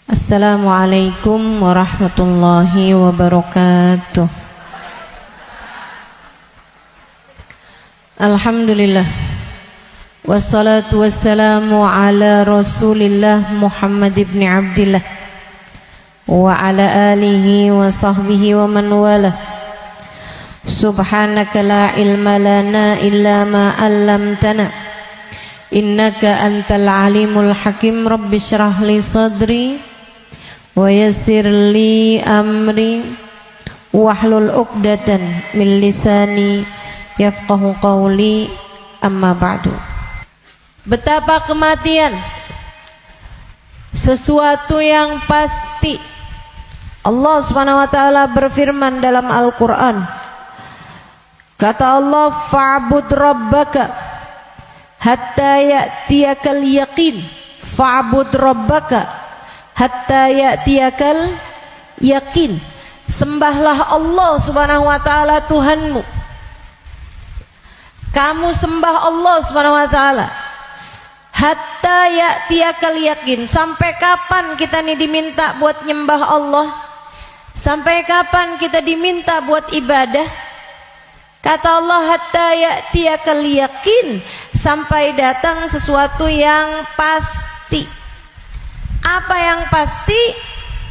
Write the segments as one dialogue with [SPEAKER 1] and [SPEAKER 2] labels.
[SPEAKER 1] Assalamualaikum warahmatullahi wabarakatuh. Alhamdulillah, wassalatu wassalamu ala Rasulillah Muhammad ibn Abdillah wa ala alihi wa sahbihi wa man wala. Subhanaka la ilma lana illa ma 'allamtana innaka antal alimul hakim. Rabbi shrah li sadri wa yassir li amri wahlul 'uqdatan min lisani yafqahu qawli, amma ba'du. Betapa kematian sesuatu yang pasti. Allah Subhanahu wa taala berfirman dalam Al-Qur'an. Kata Allah, fa'bud rabbaka hatta ya'tiyakal yaqin. Fa'bud rabbaka hatta ya'tiyakal yaqin. Sembahlah Allah Subhanahu wa taala Tuhanmu. Kamu sembah Allah Subhanahu wa taala hatta ya'tiyakal yaqin. Sampai kapan kita nih diminta buat nyembah Allah? Sampai kapan kita diminta buat ibadah? Kata Allah, hatta ya'tiyakal yaqin, sampai datang sesuatu yang pasti. Apa yang pasti?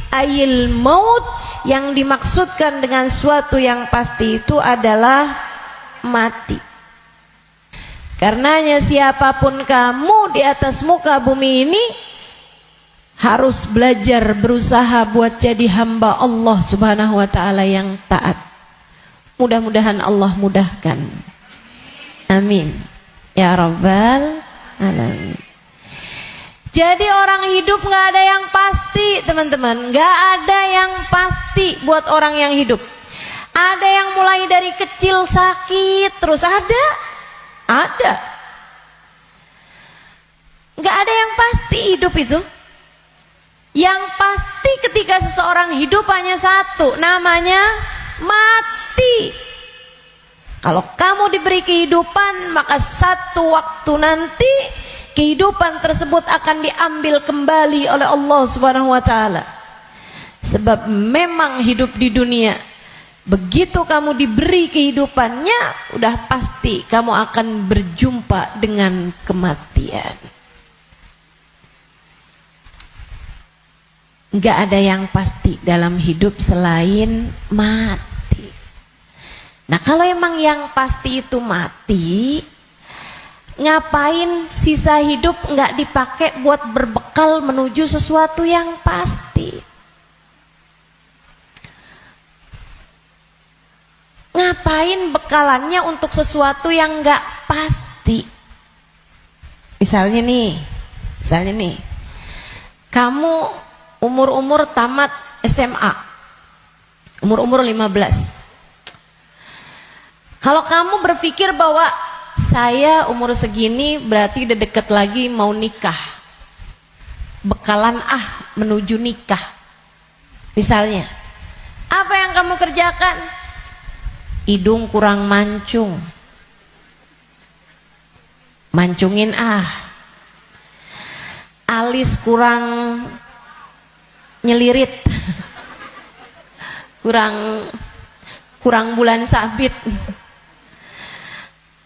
[SPEAKER 1] Ayil maut. Yang dimaksudkan dengan suatu yang pasti itu adalah mati. Karenanya siapapun kamu di atas muka bumi ini harus belajar, berusaha buat jadi hamba Allah Subhanahu wa taala yang taat. Mudah-mudahan Allah mudahkan. Amin ya rabbal alamin. Jadi orang hidup gak ada yang pasti, teman-teman. Gak ada yang pasti buat orang yang hidup. Ada yang mulai dari kecil sakit terus ada. Gak ada yang pasti hidup itu. Yang pasti ketika seseorang hidup hanya satu, namanya mati. Kalau kamu diberi kehidupan, maka satu waktu nanti kehidupan tersebut akan diambil kembali oleh Allah Subhanahu wa taala. Sebab memang hidup di dunia, begitu kamu diberi kehidupannya, udah pasti kamu akan berjumpa dengan kematian. Enggak ada yang pasti dalam hidup selain mati. Nah, kalau emang yang pasti itu mati, ngapain sisa hidup enggak dipakai buat berbekal menuju sesuatu yang pasti? Ngapain bekalannya untuk sesuatu yang enggak pasti? Misalnya nih, kamu umur tamat SMA, umur 15. Kalau kamu berpikir bahwa saya umur segini berarti udah deket lagi mau nikah, bekalan menuju nikah misalnya, apa yang kamu kerjakan? Hidung kurang mancung, mancungin alis kurang nyelirit, kurang bulan sabit,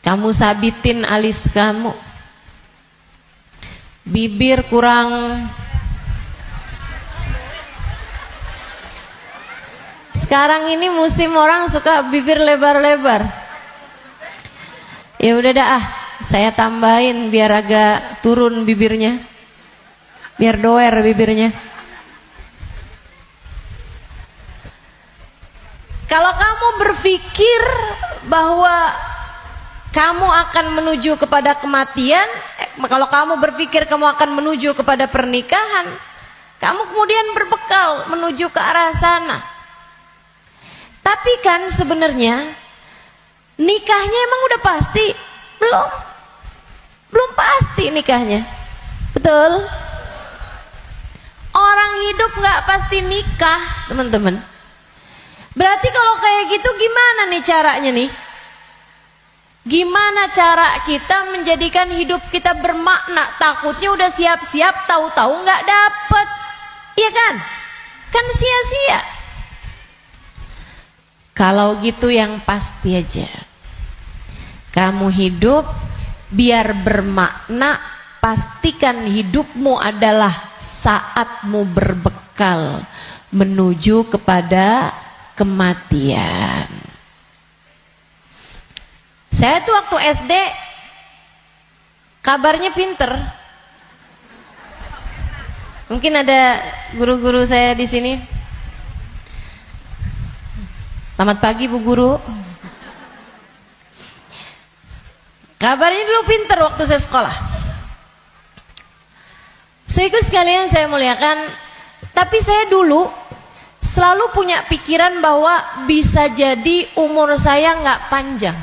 [SPEAKER 1] kamu sabitin alis kamu. Bibir kurang sekarang ini musim orang suka bibir lebar-lebar. Ya udah dah, saya tambahin biar agak turun bibirnya, biar doer bibirnya. Kalau kamu berpikir bahwa kamu akan menuju kepada kematian, kalau kamu berpikir kamu akan menuju kepada pernikahan, kamu kemudian berbekal menuju ke arah sana. Tapi kan sebenarnya nikahnya emang udah pasti? Belum pasti nikahnya. Betul? Orang hidup nggak pasti nikah, teman-teman. Berarti kalau kayak gitu gimana nih caranya nih? Gimana cara kita menjadikan hidup kita bermakna? Takutnya udah siap-siap, tahu-tahu nggak dapet. Iya kan? Kan sia-sia. Kalau gitu yang pasti aja, kamu hidup biar bermakna, pastikan hidupmu adalah saatmu berbekal menuju kepada kematian. Saya tuh waktu SD kabarnya pinter. Mungkin ada guru-guru saya di sini. Selamat pagi Bu Guru. Kabarnya dulu pinter waktu saya sekolah. Saudaraku sekalian saya muliakan, tapi saya dulu selalu punya pikiran bahwa bisa jadi umur saya nggak panjang.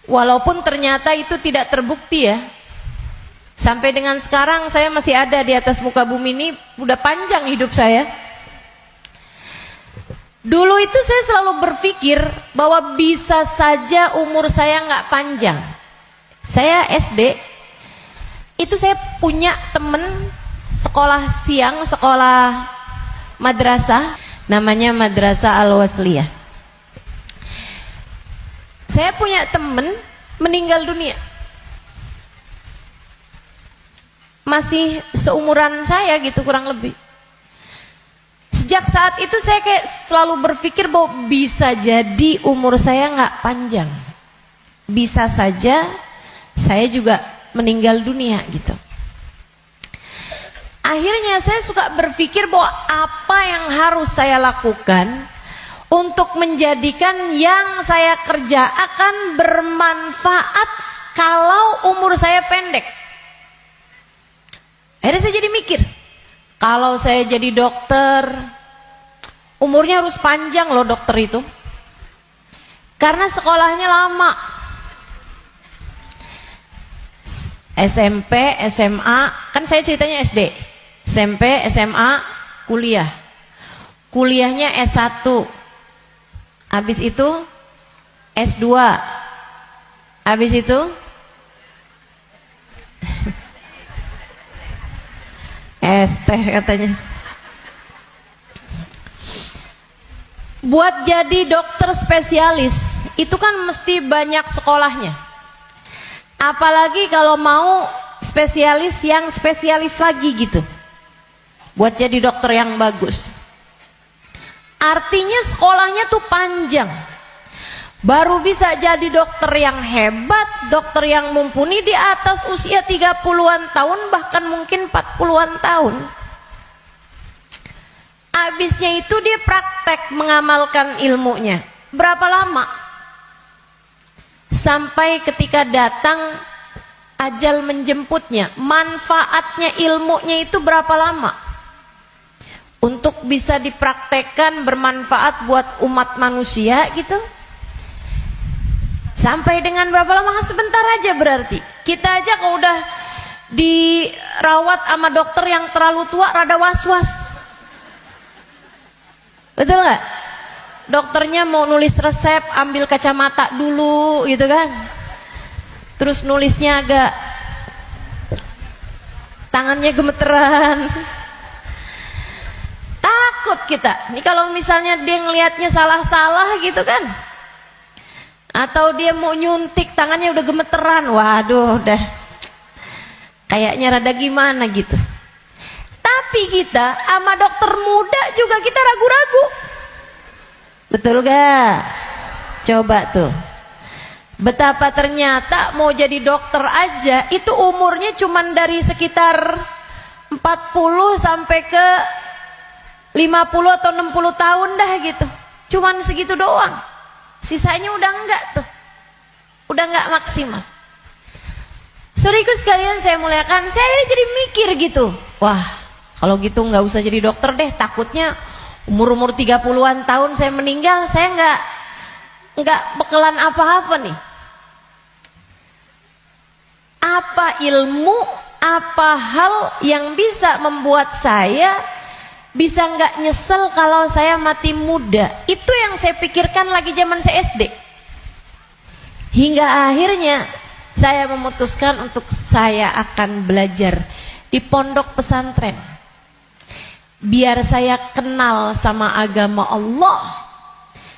[SPEAKER 1] Walaupun ternyata itu tidak terbukti ya. Sampai dengan sekarang saya masih ada di atas muka bumi ini, udah panjang hidup saya. Dulu itu saya selalu berpikir bahwa bisa saja umur saya nggak panjang. Saya SD, itu saya punya temen sekolah siang, sekolah madrasah, namanya Madrasah Al-Wasliyah. Saya punya temen meninggal dunia. Masih seumuran saya gitu kurang lebih. Sejak saat itu saya kayak selalu berpikir bahwa bisa jadi umur saya nggak panjang. Bisa saja saya juga meninggal dunia gitu. Akhirnya saya suka berpikir bahwa apa yang harus saya lakukan untuk menjadikan yang saya kerja akan bermanfaat kalau umur saya pendek. Akhirnya saya jadi mikir, kalau saya jadi dokter, umurnya harus panjang loh dokter itu. Karena sekolahnya lama. SMP, SMA, kan saya ceritanya SD. SMP, SMA, kuliah. Kuliahnya S1. Habis itu S2. Habis itu ST katanya. Buat jadi dokter spesialis itu kan mesti banyak sekolahnya. Apalagi kalau mau spesialis yang spesialis lagi gitu. Buat jadi dokter yang bagus. Artinya sekolahnya tuh panjang. Baru bisa jadi dokter yang hebat, dokter yang mumpuni di atas usia 30-an tahun, bahkan mungkin 40-an tahun. Habisnya itu dia praktek mengamalkan ilmunya. Berapa lama? Sampai ketika datang ajal menjemputnya. Manfaatnya ilmunya itu berapa lama? Untuk bisa dipraktekkan bermanfaat buat umat manusia gitu. Sampai dengan berapa lama? Sebentar aja berarti. Kita aja kalau udah dirawat sama dokter yang terlalu tua rada was-was. Betul nggak? Dokternya mau nulis resep, ambil kacamata dulu gitu kan. Terus nulisnya agak tangannya gemeteran. Takut kita. Ini kalau misalnya dia ngelihatnya salah-salah gitu kan. Atau dia mau nyuntik tangannya udah gemeteran, waduh udah kayaknya rada gimana gitu. Tapi kita sama dokter muda juga kita ragu-ragu. Betul gak? Coba tuh. Betapa ternyata mau jadi dokter aja itu umurnya cuman dari sekitar 40 sampai ke 50 atau 60 tahun dah gitu. Cuman segitu doang. Sisanya udah enggak tuh. Udah enggak maksimal. Saudaraku sekalian saya muliakan, saya jadi mikir gitu. Wah, kalau gitu enggak usah jadi dokter deh. Takutnya umur-umur 30-an tahun saya meninggal, saya enggak bekalan apa-apa nih. Apa ilmu, apa hal yang bisa membuat saya bisa nggak nyesel kalau saya mati muda? Itu yang saya pikirkan lagi zaman saya SD. Hingga akhirnya saya memutuskan untuk saya akan belajar di pondok pesantren. biar saya kenal sama agama Allah,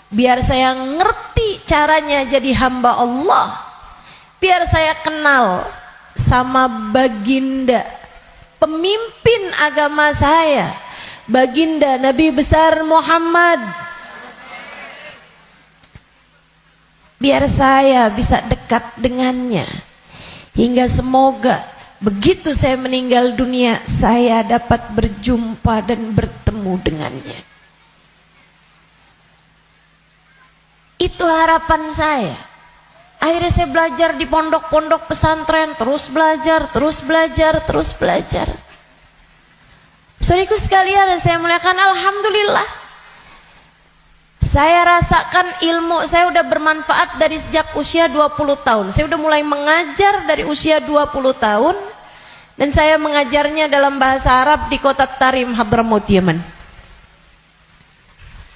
[SPEAKER 1] biar saya ngerti caranya jadi hamba Allah, biar saya kenal sama baginda pemimpin agama saya, baginda Nabi besar Muhammad, biar saya bisa dekat dengannya, hingga semoga begitu saya meninggal dunia saya dapat berjumpa dan bertemu dengannya. Itu harapan saya. Akhirnya saya belajar di pondok-pondok pesantren, terus belajar. Saudaraku sekalian yang saya muliakan, alhamdulillah saya rasakan ilmu saya udah bermanfaat dari sejak usia 20 tahun. Saya udah mulai mengajar dari usia 20 tahun, dan saya mengajarnya dalam bahasa Arab di kota Tarim, Hadramaut, Yaman.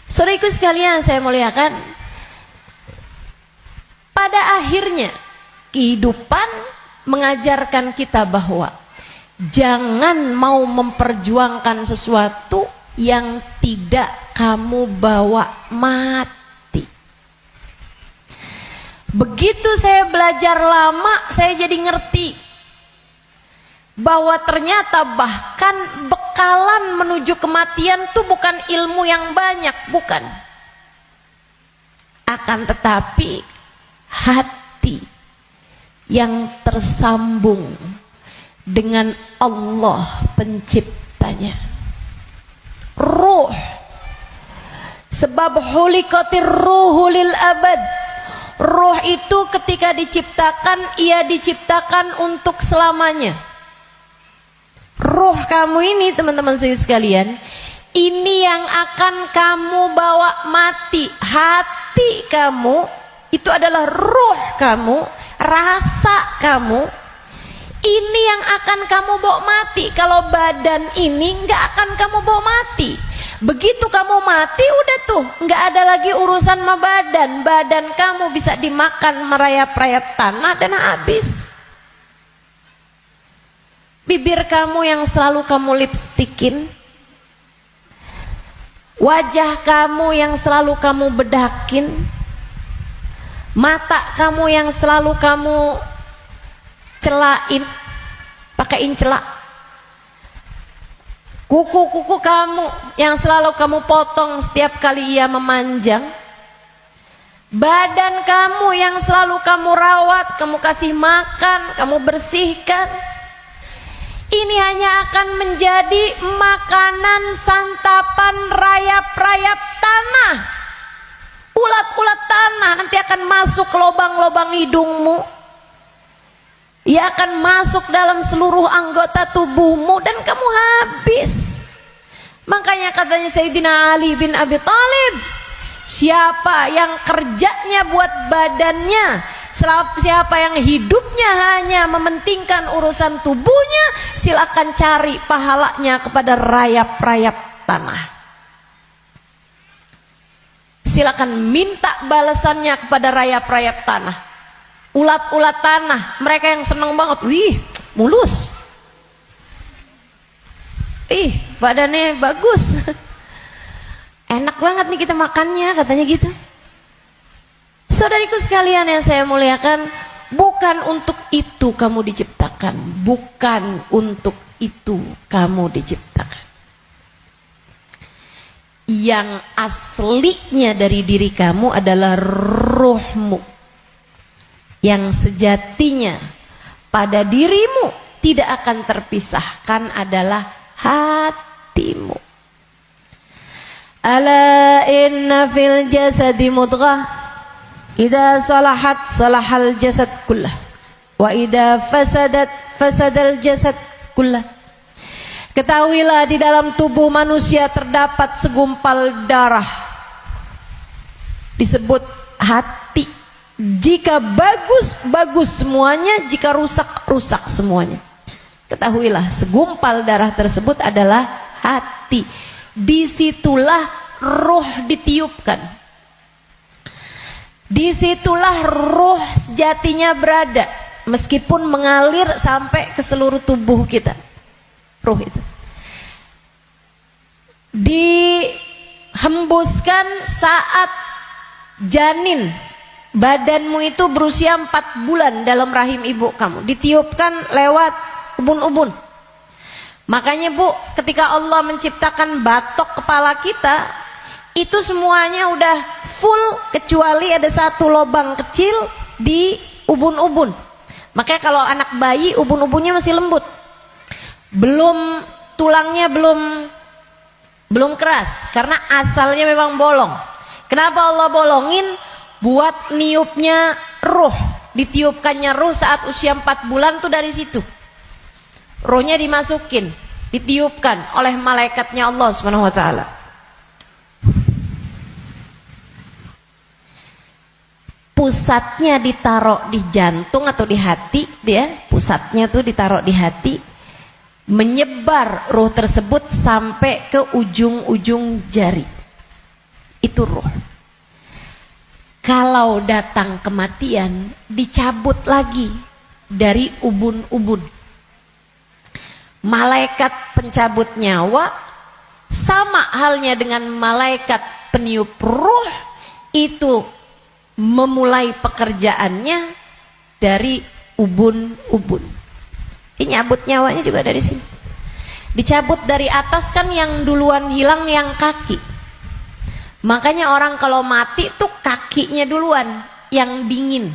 [SPEAKER 1] Saudaraku sekalian saya muliakan, pada akhirnya kehidupan mengajarkan kita bahwa jangan mau memperjuangkan sesuatu yang tidak kamu bawa mati. Begitu saya belajar lama, saya jadi ngerti bahwa ternyata bahkan bekalan menuju kematian itu bukan ilmu yang banyak, bukan. Akan tetapi hati yang tersambung dengan Allah penciptanya, ruh. Sebab hulikatir ruhu lil abad. Ruh itu ketika diciptakan, ia diciptakan untuk selamanya. Ruh kamu ini teman-teman sekalian, ini yang akan kamu bawa mati. Hati kamu itu adalah ruh kamu, rasa kamu, ini yang akan kamu bawa mati. Kalau badan ini nggak akan kamu bawa mati. Begitu kamu mati, udah tuh nggak ada lagi urusan sama badan. Badan kamu bisa dimakan merayap-rayap tanah dan habis. Bibir kamu yang selalu kamu lipstikin, wajah kamu yang selalu kamu bedakin, mata kamu yang selalu kamu celain, pakaiin celak, kuku-kuku kamu yang selalu kamu potong setiap kali ia memanjang, badan kamu yang selalu kamu rawat, kamu kasih makan, kamu bersihkan, ini hanya akan menjadi makanan santapan rayap-rayap tanah. Ulat-ulat tanah nanti akan masuk ke lubang-lubang hidungmu. Ia akan masuk dalam seluruh anggota tubuhmu dan kamu habis. Makanya katanya Sayyidina Ali bin Abi Thalib, siapa yang kerjanya buat badannya, siapa yang hidupnya hanya mementingkan urusan tubuhnya, silakan cari pahalanya kepada rayap-rayap tanah. Silakan minta balasannya kepada rayap-rayap tanah. Ulat-ulat tanah, mereka yang senang banget, wih mulus, ih badannya bagus, enak banget nih kita makannya, katanya gitu. Saudariku sekalian yang saya muliakan, bukan untuk itu kamu diciptakan, bukan untuk itu kamu diciptakan. Yang aslinya dari diri kamu adalah ruhmu, yang sejatinya pada dirimu tidak akan terpisahkan adalah hatimu. Ala inna fil jasadi mudghah, idza salahat salahal jasad kullah, wa idza fasadat fasadal jasad kullah. Ketahuilah di dalam tubuh manusia terdapat segumpal darah, disebut hati. Jika bagus, bagus semuanya, jika rusak, rusak semuanya. Ketahuilah segumpal darah tersebut adalah hati. Disitulah ruh ditiupkan. Disitulah ruh sejatinya berada, meskipun mengalir sampai ke seluruh tubuh kita. Ruh itu. dihembuskan saat janin badanmu itu berusia 4 bulan dalam rahim ibu kamu, ditiupkan lewat ubun-ubun. Makanya Bu, ketika Allah menciptakan batok kepala kita, itu semuanya udah full kecuali ada satu lubang kecil di ubun-ubun. Makanya kalau anak bayi ubun-ubunnya masih lembut, tulangnya belum keras, karena asalnya memang bolong. Kenapa Allah bolongin? Buat niupnya ruh, ditiupkannya ruh saat usia 4 bulan tuh dari situ. Rohnya dimasukin, ditiupkan oleh malaikatnya Allah Subhanahu wa taala. Pusatnya ditaruh di jantung atau di hati, dia pusatnya tuh ditaruh di hati, menyebar ruh tersebut sampai ke ujung-ujung jari. Itu ruh. Kalau datang kematian, dicabut lagi dari ubun-ubun. Malaikat pencabut nyawa sama halnya dengan malaikat peniup ruh, itu memulai pekerjaannya dari ubun-ubun. Ini nyabut nyawanya juga dari sini. Dicabut dari atas kan, yang duluan hilang yang kaki. Makanya orang kalau mati tuh kakinya duluan yang dingin.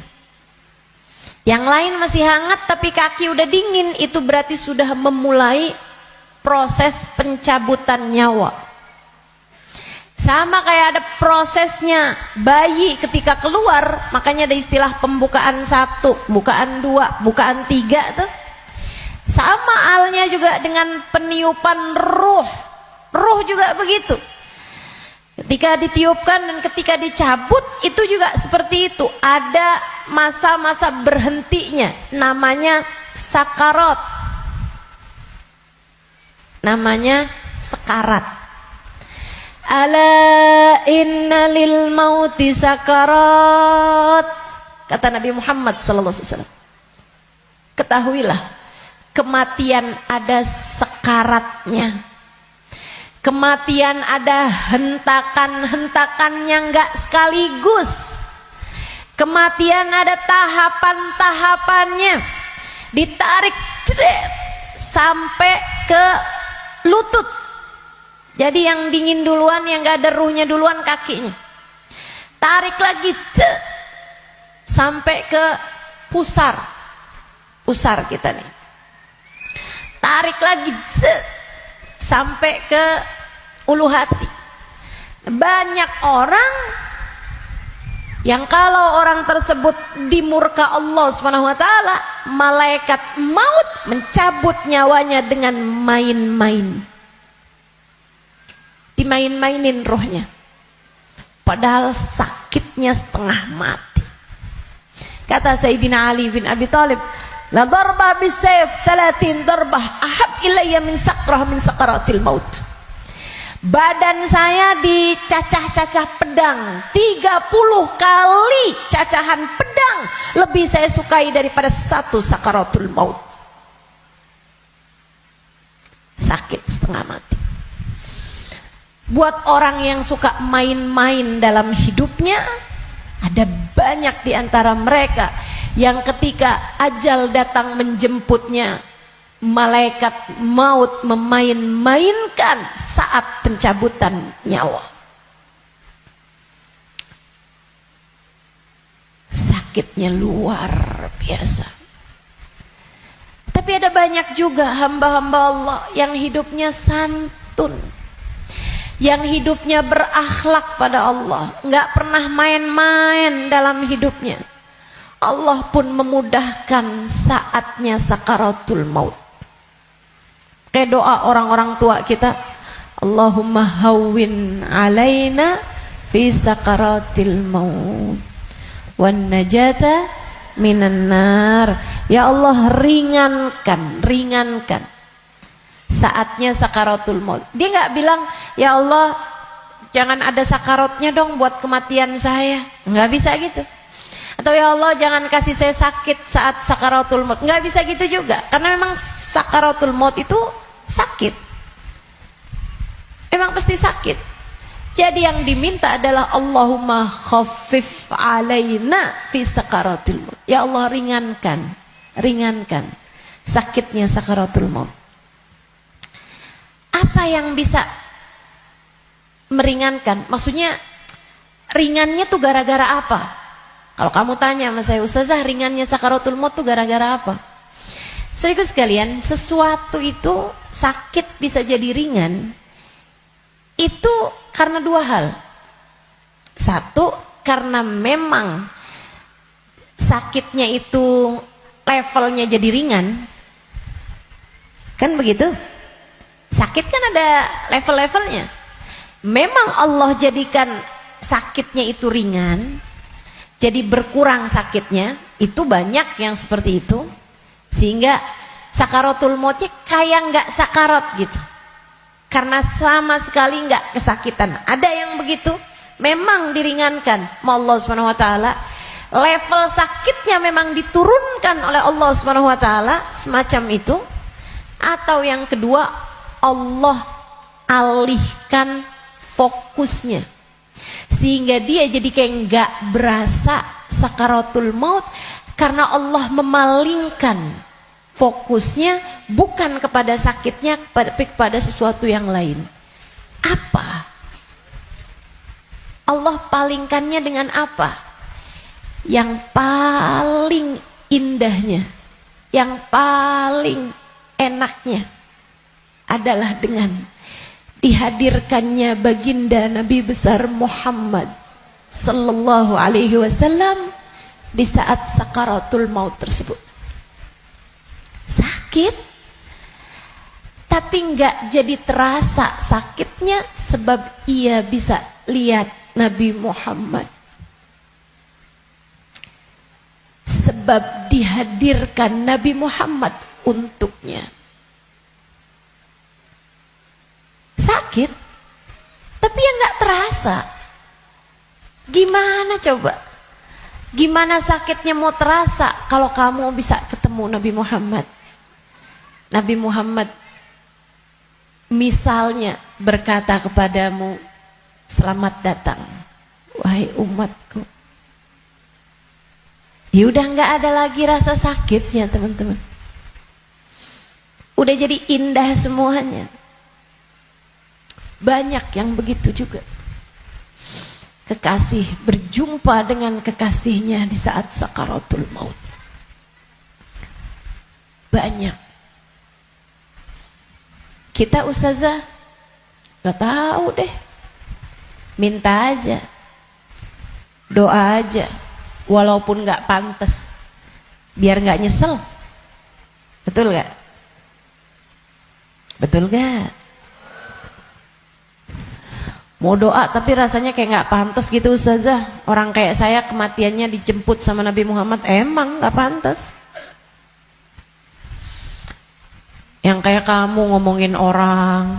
[SPEAKER 1] Yang lain masih hangat tapi kaki udah dingin, itu berarti sudah memulai proses pencabutan nyawa. Sama kayak ada prosesnya bayi ketika keluar, makanya ada istilah pembukaan 1, bukaan 2, bukaan 3 tuh. Sama halnya juga dengan peniupan ruh. Ruh juga begitu. Ketika ditiupkan dan ketika dicabut itu juga seperti itu. Ada masa-masa berhentinya, namanya sakarat. Namanya sekarat. Ala inna lil mauti sakarat, kata Nabi Muhammad SAW. Ketahuilah, kematian ada sekaratnya. Kematian ada hentakan-hentakannya, enggak sekaligus. Kematian ada tahapan-tahapannya. Ditarik jret, sampai ke lutut. Jadi yang dingin duluan, yang enggak ada ruhnya duluan kakinya. Tarik lagi jret, sampai ke pusar. Pusar kita nih. Tarik lagi jret, sampai ke ulu hati. Banyak orang yang kalau orang tersebut dimurka Allah Subhanahu wa taala, malaikat maut mencabut nyawanya dengan main-main. Dimain-mainin rohnya. Padahal sakitnya setengah mati. Kata Sayyidina Ali bin Abi Thalib, la darba bisayf 30 darbah ahab ilayya min sakrah min sakaratil maut. Badan saya dicacah-cacah pedang 30 kali cacahan pedang lebih saya sukai daripada satu sakaratul maut. Sakit setengah mati. Buat orang yang suka main-main dalam hidupnya, ada banyak di antara mereka yang ketika ajal datang menjemputnya, malaikat maut memain-mainkan saat pencabutan nyawa. Sakitnya luar biasa. Tapi ada banyak juga hamba-hamba Allah yang hidupnya santun, yang hidupnya berakhlak pada Allah, nggak pernah main-main dalam hidupnya. Allah pun memudahkan saatnya sakaratul maut. Kayak doa orang-orang tua kita, Allahumma hawwin alaina fi sakaratil maut wan najata minan nar. Ya Allah, ringankan saatnya sakaratul maut. Dia nggak bilang, ya Allah jangan ada sakaratnya dong buat kematian saya. Nggak bisa gitu. Atau ya Allah jangan kasih saya sakit saat sakaratul maut. Nggak bisa gitu juga. Karena memang sakaratul maut itu sakit. Memang pasti sakit. Jadi yang diminta adalah Allahumma khaffif alaina fi sakaratul maut. Ya Allah, ringankan sakitnya sakaratul maut. Apa yang bisa meringankan? Maksudnya ringannya tuh gara-gara apa? Kalau kamu tanya sama saya, Ustazah, ringannya sakaratul maut tuh gara-gara apa? Saudaraku sekalian, sesuatu itu sakit bisa jadi ringan itu karena dua hal. Satu, karena memang sakitnya itu levelnya jadi ringan. Kan begitu? Sakit kan ada level-levelnya. Memang Allah jadikan sakitnya itu ringan, jadi berkurang sakitnya. Itu banyak yang seperti itu, sehingga sakaratul mautnya kayak nggak sakarat gitu, karena sama sekali nggak kesakitan. Ada yang begitu, memang diringankan Allah Subhanahu wa taala. Level sakitnya memang diturunkan oleh Allah Subhanahu wa taala, semacam itu. Atau yang kedua, Allah alihkan fokusnya sehingga dia jadi kayak nggak berasa sakaratul maut, karena Allah memalingkan fokusnya bukan kepada sakitnya, tapi kepada sesuatu yang lain. Apa? Allah palingkannya dengan apa? Yang paling indahnya, yang paling enaknya adalah dengan dihadirkannya baginda Nabi besar Muhammad sallallahu alaihi wasallam di saat sakaratul maut tersebut. Sakit, tapi enggak jadi terasa sakitnya sebab ia bisa lihat Nabi Muhammad. Sebab dihadirkan Nabi Muhammad untuknya. Sakit, tapi ya enggak terasa. Gimana coba? Gimana sakitnya mau terasa kalau kamu bisa ketemu Nabi Muhammad? Nabi Muhammad misalnya berkata kepadamu, selamat datang wahai umatku. Ya udah nggak ada lagi rasa sakitnya, teman-teman. Udah jadi indah semuanya. Banyak yang begitu juga. Kekasih berjumpa dengan kekasihnya di saat sakaratul maut. Banyak. Kita ustazah gak tahu deh, minta aja, doa aja, walaupun gak pantas, biar gak nyesel. Betul gak? Betul gak? Mau doa tapi rasanya kayak gak pantas gitu ustazah. Orang kayak saya kematiannya dijemput sama Nabi Muhammad, emang gak pantas. Yang kayak kamu ngomongin orang,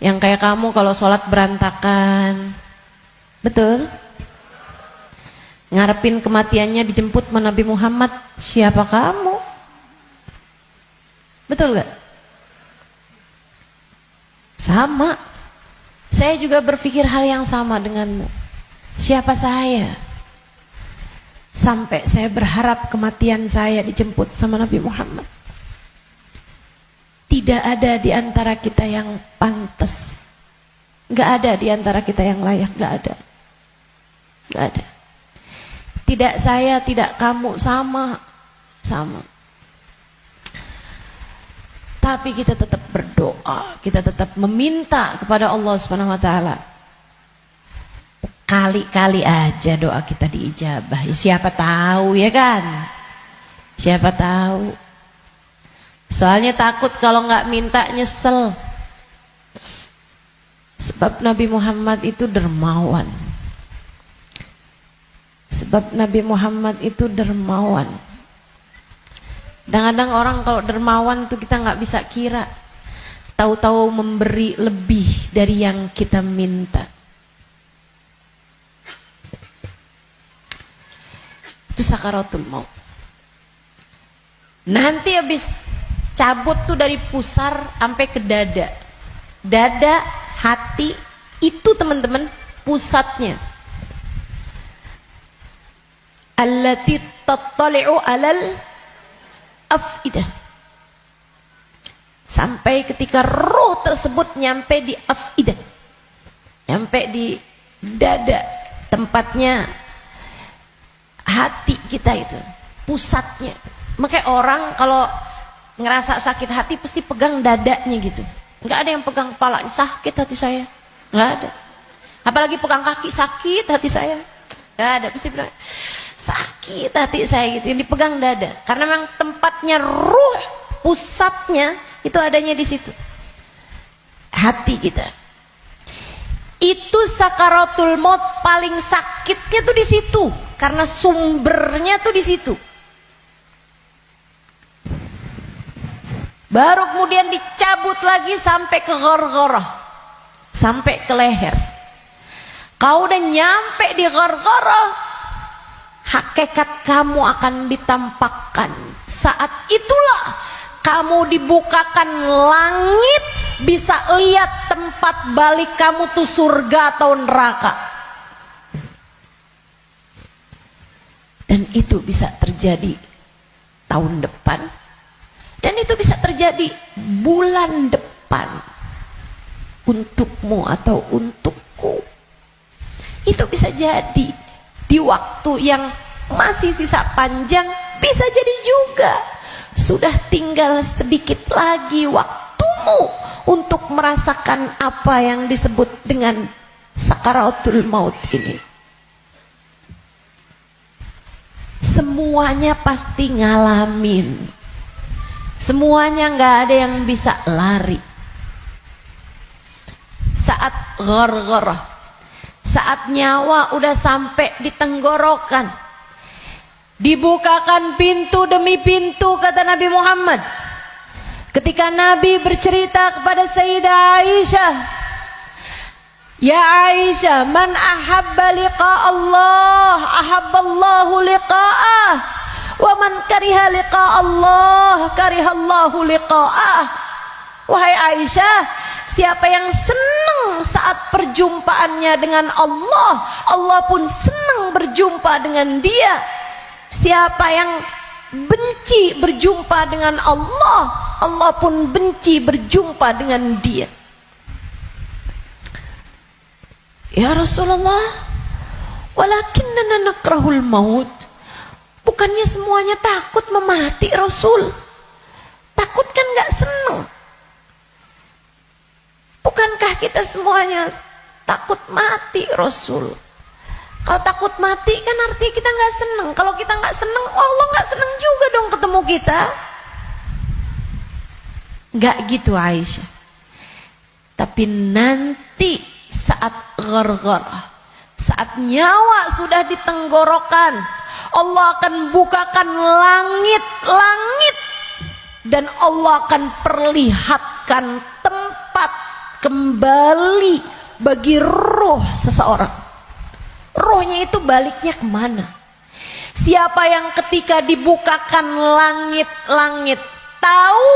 [SPEAKER 1] yang kayak kamu kalau sholat berantakan, betul? Ngarepin kematiannya dijemput sama Nabi Muhammad, siapa kamu? Betul gak? Sama. Saya juga berpikir hal yang sama denganmu. Siapa saya? Sampai saya berharap kematian saya dijemput sama Nabi Muhammad. Tidak ada di antara kita yang pantas. Gak ada di antara kita yang layak, gak ada. Gak ada. Tidak saya, tidak kamu, sama. Tapi kita tetap berdoa, kita tetap meminta kepada Allah Subhanahu wa taala. Kali-kali aja doa kita diijabah. Ya, siapa tahu ya kan? Siapa tahu. Soalnya takut kalau nggak minta nyesel. Sebab Nabi Muhammad itu dermawan. Sebab Nabi Muhammad itu dermawan. Kadang-kadang orang kalau dermawan tuh kita nggak bisa kira. Tahu-tahu memberi lebih dari yang kita minta. Itu sakaratul maut. Nanti habis cabut tuh dari pusar sampai ke dada. Dada, hati, itu teman-teman pusatnya. Allati tattali'u alal afidah. Sampai ketika roh tersebut nyampe di afidah, nyampe di dada, tempatnya hati kita itu, pusatnya. Makanya orang kalau ngerasa sakit hati pasti pegang dadanya gitu. Nggak ada yang pegang kepala, sakit hati saya, nggak ada. Apalagi pegang kaki, sakit hati saya, nggak ada. Pasti bilang sakit hati saya gitu. Yang dipegang dada, karena memang tempatnya ruh, pusatnya itu adanya di situ, hati kita. Itu sakaratul maut paling sakitnya tuh di situ, karena sumbernya tuh di situ. Baru kemudian dicabut lagi sampai ke ghargharah, sampai ke leher. Kau udah nyampe di ghargharah, hakikat kamu akan ditampakkan. Saat itulah kamu dibukakan langit, bisa lihat tempat balik kamu tuh surga atau neraka. Dan itu bisa terjadi tahun depan. Dan itu bisa terjadi bulan depan. Untukmu atau untukku. Itu bisa jadi di waktu yang masih sisa panjang, bisa jadi juga sudah tinggal sedikit lagi waktumu untuk merasakan apa yang disebut dengan sakaratul maut ini. Semuanya pasti ngalamin. Semuanya nggak ada yang bisa lari. Saat ghargharah, saat nyawa udah sampai di tenggorokan, dibukakan pintu demi pintu, kata Nabi Muhammad. Ketika Nabi bercerita kepada Sayyidah Aisyah, ya Aisyah, man ahabba liqa Allah, ahabballahu liqa'ah. Wa man kariha liqa Allah, karihallahu liqa'ah. Wahai Aisyah, siapa yang senang saat perjumpaannya dengan Allah, Allah pun senang berjumpa dengan dia. Siapa yang benci berjumpa dengan Allah, Allah pun benci berjumpa dengan dia. Ya Rasulullah, walakinnana nakrahul maut. Bukannya semuanya takut memati, Rasul? Takut kan gak seneng? Bukankah kita semuanya takut mati, Rasul? Kalau takut mati kan artinya kita gak seneng. Kalau kita gak seneng, Allah gak seneng juga dong ketemu kita. Gak gitu Aisyah. Tapi nanti saat ghargharah, saat nyawa sudah di tenggorokan, Allah akan bukakan langit-langit dan Allah akan perlihatkan tempat kembali bagi roh seseorang. Rohnya itu baliknya kemana? Siapa yang ketika dibukakan langit-langit tahu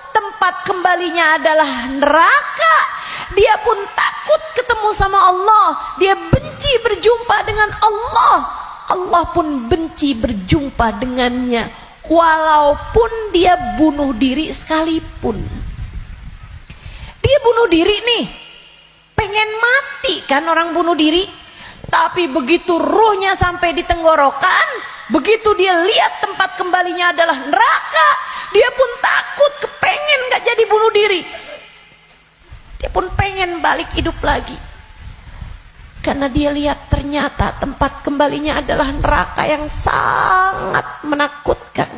[SPEAKER 1] tempat kembalinya adalah neraka, dia pun takut ketemu sama Allah, dia benci berjumpa dengan Allah, Allah pun benci berjumpa dengannya, walaupun dia bunuh diri sekalipun. Dia bunuh diri nih, pengen mati kan orang bunuh diri. Tapi begitu ruhnya sampai di tenggorokan, begitu dia lihat tempat kembalinya adalah neraka, dia pun takut, kepengen gak jadi bunuh diri. Dia pun pengen balik hidup lagi. Karena dia lihat ternyata tempat kembalinya adalah neraka yang sangat menakutkan.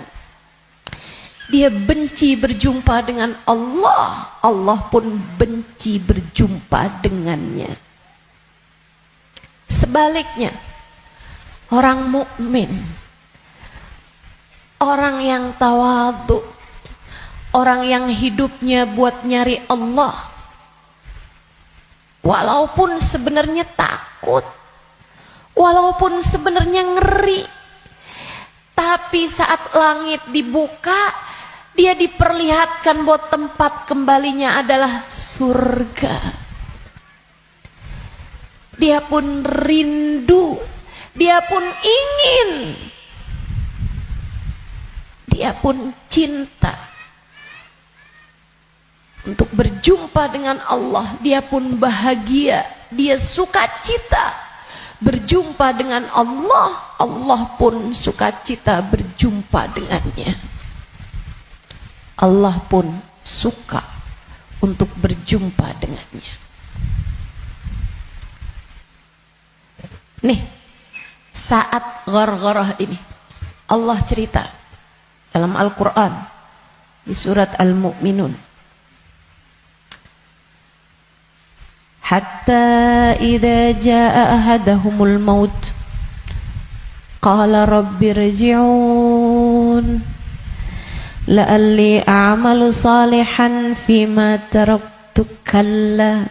[SPEAKER 1] Dia benci berjumpa dengan Allah, Allah pun benci berjumpa dengannya. Sebaliknya, orang mukmin, orang yang tawadhu, orang yang hidupnya buat nyari Allah, walaupun sebenarnya takut, walaupun sebenarnya ngeri, tapi saat langit dibuka, Dia diperlihatkan bahwa tempat kembalinya adalah surga. Dia pun rindu, dia pun ingin, dia pun cinta untuk berjumpa dengan Allah. Dia pun bahagia, dia sukacita berjumpa dengan Allah. Allah pun sukacita berjumpa dengannya. Allah pun suka untuk berjumpa dengannya. Nih, saat ghargharah ini Allah cerita dalam Al-Quran di surat Al-Mu'minun, hatta idza jaa ahadahumul maut qala rabbirji'un la'alli a'malu salihan fima taraktu kalla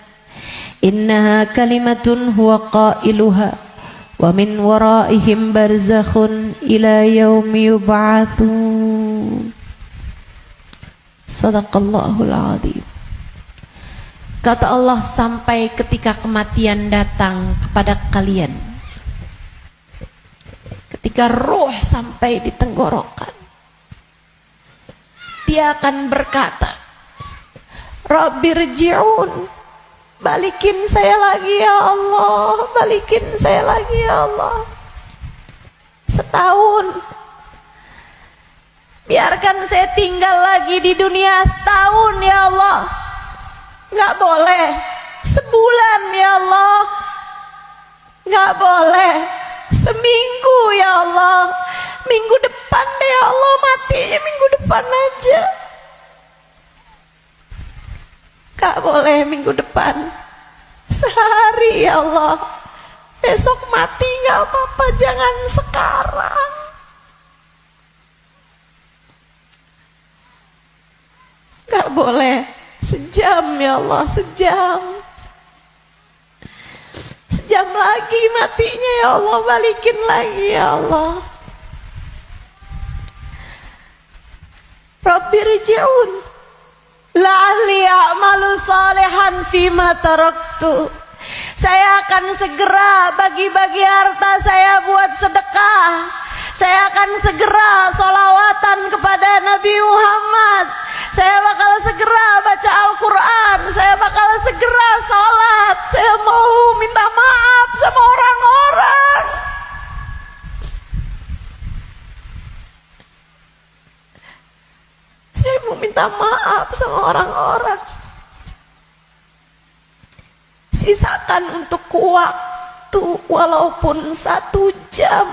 [SPEAKER 1] innaha kalimatun huwa qailuha wa min waraihim barzakhun ila yaumi yub'atsun. Sadaqallahul azim. Kata Allah, sampai ketika kematian datang kepada kalian, ketika ruh sampai di tenggorokan, dia akan berkata, Rabbirji'un, balikin saya lagi ya Allah, balikin saya lagi ya Allah. Setahun, biarkan saya tinggal lagi di dunia setahun ya Allah. Nggak boleh sebulan ya Allah, nggak boleh seminggu ya Allah. Minggu depan deh ya Allah, matinya minggu depan aja. Gak boleh minggu depan, sehari ya Allah. Besok mati gak apa-apa, jangan sekarang. Gak boleh sejam ya Allah, sejam. Sejam lagi matinya ya Allah, balikin lagi ya Allah. Rabbirji'un la'alli a'malu salihan fima taraktu. Saya akan segera bagi-bagi harta saya buat sedekah. Saya akan segera sholawatan kepada Nabi Muhammad. Saya bakal segera baca Al-Quran. Saya bakal segera sholat. Saya mau minta maaf sama orang-orang. Saya mau minta maaf sama orang-orang. Sisakan untuk waktu walaupun 1 jam.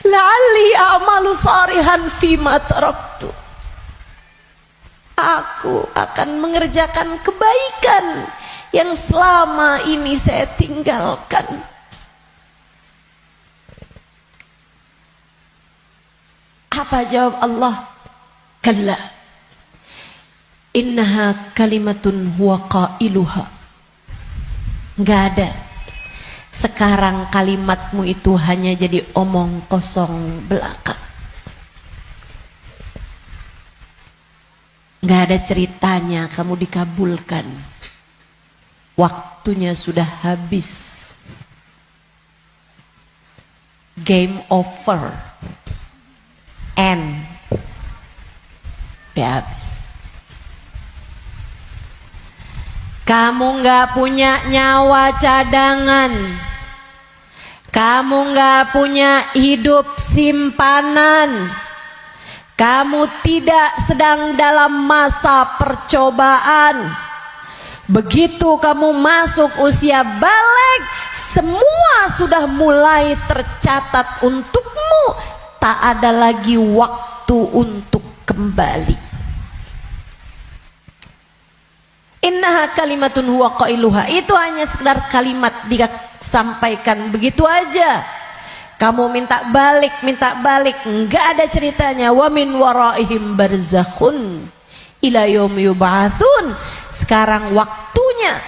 [SPEAKER 1] La'alli a'malu salihan fima taraktu. Aku akan mengerjakan kebaikan yang selama ini saya tinggalkan. Apa jawab Allah? Kalla innaha kalimatun huwa qailuha. Enggak ada. Sekarang kalimatmu itu hanya jadi omong kosong belaka. Enggak ada ceritanya kamu dikabulkan. Waktunya sudah habis. Game over. End. Udah habis. Kamu nggak punya nyawa cadangan. Kamu nggak punya hidup simpanan. Kamu tidak sedang dalam masa percobaan. Begitu kamu masuk usia balik, semua sudah mulai tercatat untukmu. Tak ada lagi waktu untuk kembali. Innaha kalimatun huwa qailuha. Itu hanya sekedar kalimat disampaikan begitu aja. Kamu minta balik, enggak ada ceritanya. Wa min waraihim barzakhun ila yaumi yub'atsun. Sekarang waktunya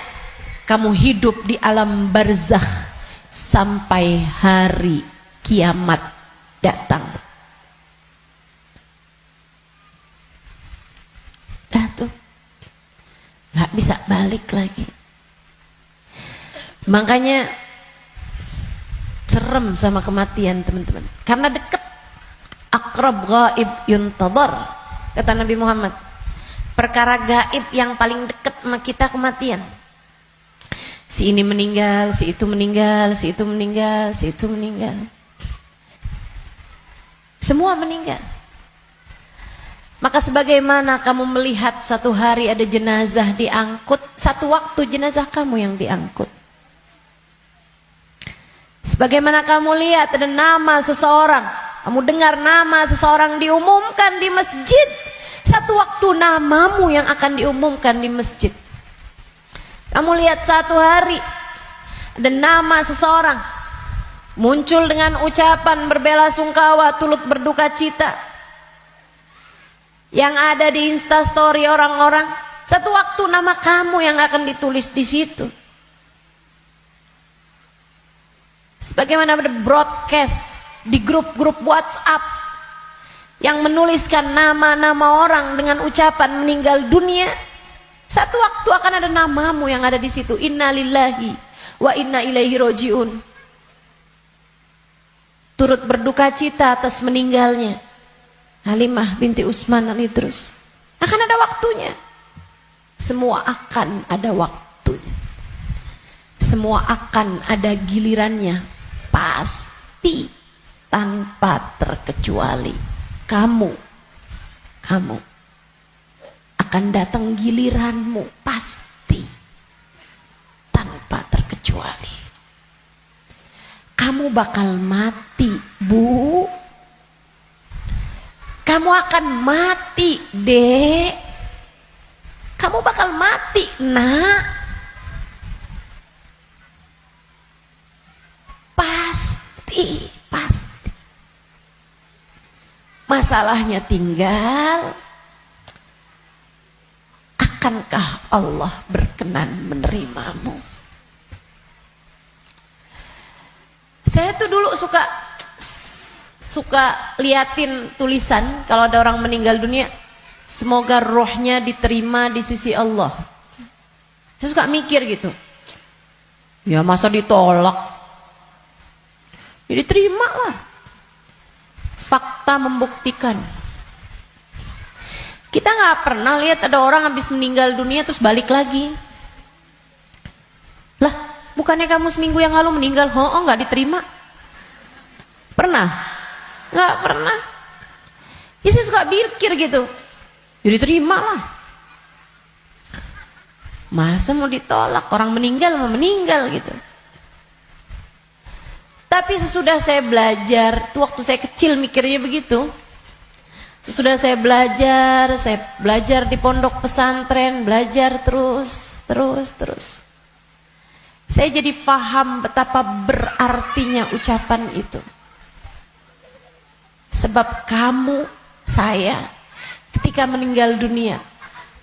[SPEAKER 1] kamu hidup di alam barzakh sampai hari kiamat datang. nggak bisa balik lagi. Makanya serem sama kematian teman-teman, karena dekat. Aqrab ghaib yuntadhar, kata Nabi Muhammad. Perkara gaib yang paling dekat sama kita kematian. Si ini meninggal, si itu meninggal, si itu meninggal, si itu meninggal. Semua meninggal. Maka sebagaimana kamu melihat satu hari ada jenazah diangkut, satu waktu jenazah kamu yang diangkut. Sebagaimana kamu lihat ada nama seseorang, kamu dengar nama seseorang diumumkan di masjid, satu waktu namamu yang akan diumumkan di masjid. Kamu lihat satu hari ada nama seseorang muncul dengan ucapan berbelasungkawa, turut berduka cita, yang ada di instastory orang-orang, satu waktu nama kamu yang akan ditulis di situ. Sebagaimana ada broadcast di grup-grup WhatsApp yang menuliskan nama-nama orang dengan ucapan meninggal dunia, satu waktu akan ada namamu yang ada di situ. Innalillahi wa inna ilaihi rojiun. Turut berduka cita atas meninggalnya Halimah binti Utsman al-Idrus. Akan ada waktunya. Semua akan ada waktunya. Semua akan ada gilirannya. Pasti, tanpa terkecuali. Kamu akan datang giliranmu, pasti, tanpa terkecuali. Kamu bakal mati, Bu. Kamu akan mati, Dek. Kamu bakal mati, Nak. Pasti. Masalahnya tinggal, akankah Allah berkenan menerimamu? Saya tuh dulu suka liatin tulisan kalau ada orang meninggal dunia, semoga rohnya diterima di sisi Allah. Saya suka mikir gitu, ya masa ditolak, ya diterima lah. Fakta membuktikan. Kita nggak pernah lihat ada orang habis meninggal dunia terus balik lagi. Lah, bukannya kamu seminggu yang lalu meninggal? Oh, nggak diterima. Pernah? Nggak pernah. Ya saya suka pikir gitu. Ya diterima lah. Masa mau ditolak? Orang meninggal mau meninggal gitu. Tapi sesudah saya belajar, tuh waktu saya kecil mikirnya begitu. Sesudah saya belajar di pondok pesantren, belajar terus. Saya jadi paham betapa berartinya ucapan itu. Sebab kamu, saya, ketika meninggal dunia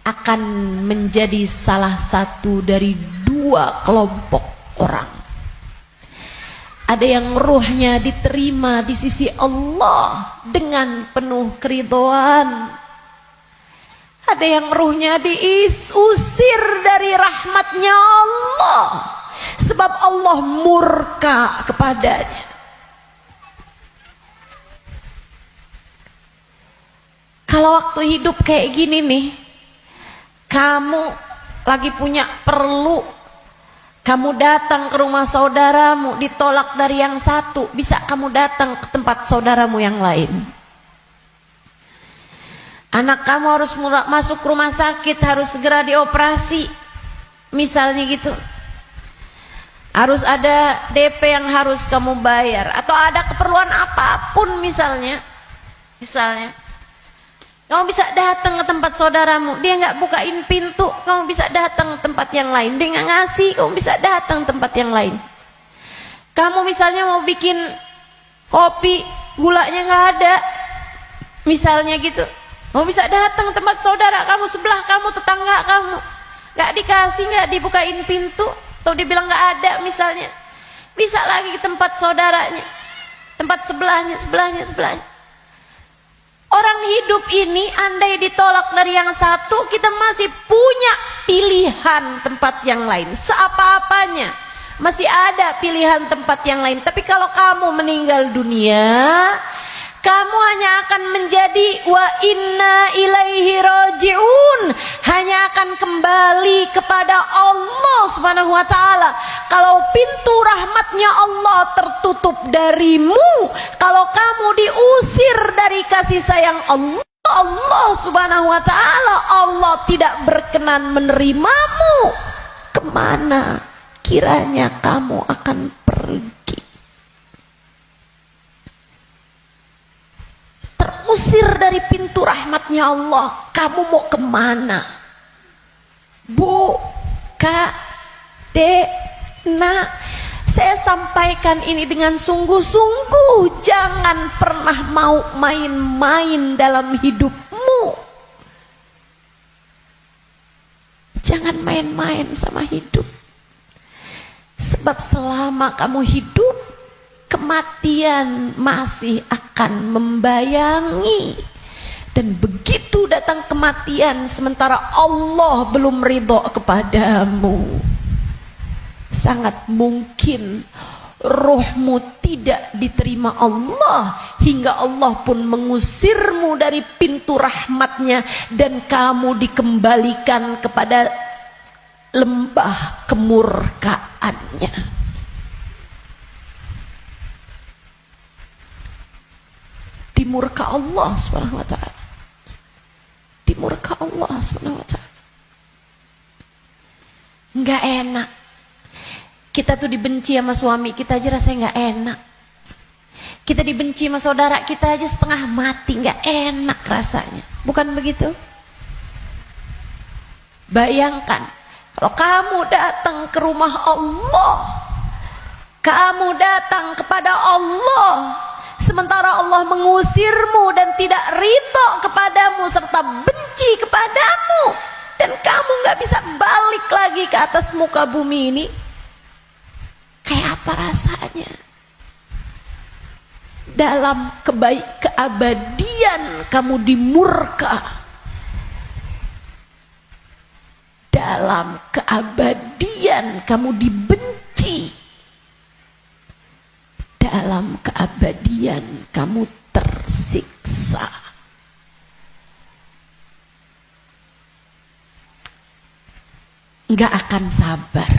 [SPEAKER 1] akan menjadi salah satu dari dua kelompok orang. Ada yang ruhnya diterima di sisi Allah dengan penuh keridhaan. Ada yang ruhnya diusir dari rahmatnya Allah, sebab Allah murka kepadanya. Kalau waktu hidup kayak gini nih, kamu lagi punya perlu, kamu datang ke rumah saudaramu, ditolak dari yang satu, bisa kamu datang ke tempat saudaramu yang lain. Anak kamu harus masuk rumah sakit, harus segera dioperasi, misalnya gitu. Harus ada DP yang harus kamu bayar, atau ada keperluan apapun misalnya. Kamu bisa datang ke tempat saudaramu, dia nggak bukain pintu, kamu bisa datang ke tempat yang lain. Dia nggak ngasih, kamu bisa datang ke tempat yang lain. Kamu misalnya mau bikin kopi, gulanya nggak ada, misalnya gitu, kamu bisa datang ke tempat saudara kamu, sebelah kamu, tetangga kamu, nggak dikasih, nggak dibukain pintu, atau dibilang nggak ada misalnya, bisa lagi ke tempat saudaranya, tempat sebelahnya. Orang hidup ini andai ditolak dari yang satu, kita masih punya pilihan tempat yang lain, seapa-apanya masih ada pilihan tempat yang lain. Tapi kalau kamu meninggal dunia, kamu hanya akan menjadi wa inna ilaihi raji'un, hanya akan kembali kepada Allah Subhanahu wa taala. Kalau pintu rahmatnya Allah tertutup darimu, kalau kamu diusir dari kasih sayang Allah Subhanahu wa taala, Allah tidak berkenan menerimamu, kemana kiranya kamu akan pergi? Terusir dari pintu rahmatnya Allah, kamu mau kemana? Bu, Kak, Dek, Nak, saya sampaikan ini dengan sungguh-sungguh. Jangan pernah mau main-main dalam hidupmu. Jangan main-main sama hidup. Sebab selama kamu hidup, kematian masih akan membayangi. Dan begitu datang kematian sementara Allah belum ridho kepadamu, sangat mungkin rohmu tidak diterima Allah, hingga Allah pun mengusirmu dari pintu rahmatnya, dan kamu dikembalikan kepada lembah kemurkaannya. Dimurka Allah Subhanahu wa taala. Dimurka Allah Subhanahu wa taala. Enggak enak. Kita tuh dibenci sama suami kita aja rasanya enggak enak. Kita dibenci sama saudara kita aja setengah mati, enggak enak rasanya. Bukan begitu? Bayangkan kalau kamu datang ke rumah Allah, kamu datang kepada Allah, sementara Allah mengusirmu dan tidak ridho kepadamu serta benci kepadamu, dan kamu gak bisa balik lagi ke atas muka bumi ini, kayak apa rasanya? Dalam keabadian kamu dimurka, dalam keabadian kamu dibenci, dalam keabadian kamu tersiksa. Nggak akan sabar,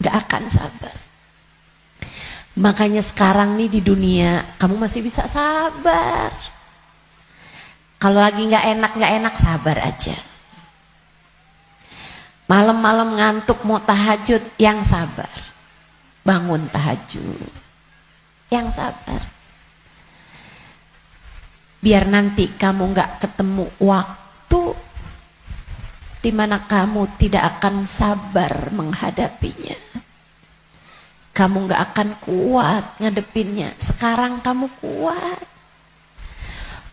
[SPEAKER 1] nggak akan sabar. Makanya sekarang nih di dunia kamu masih bisa sabar. Kalau lagi nggak enak sabar aja. Malam-malam ngantuk mau tahajud, yang sabar. Bangun tahajud, yang sabar. Biar nanti kamu nggak ketemu waktu di mana kamu tidak akan sabar menghadapinya. Kamu nggak akan kuat ngadepinnya. Sekarang kamu kuat.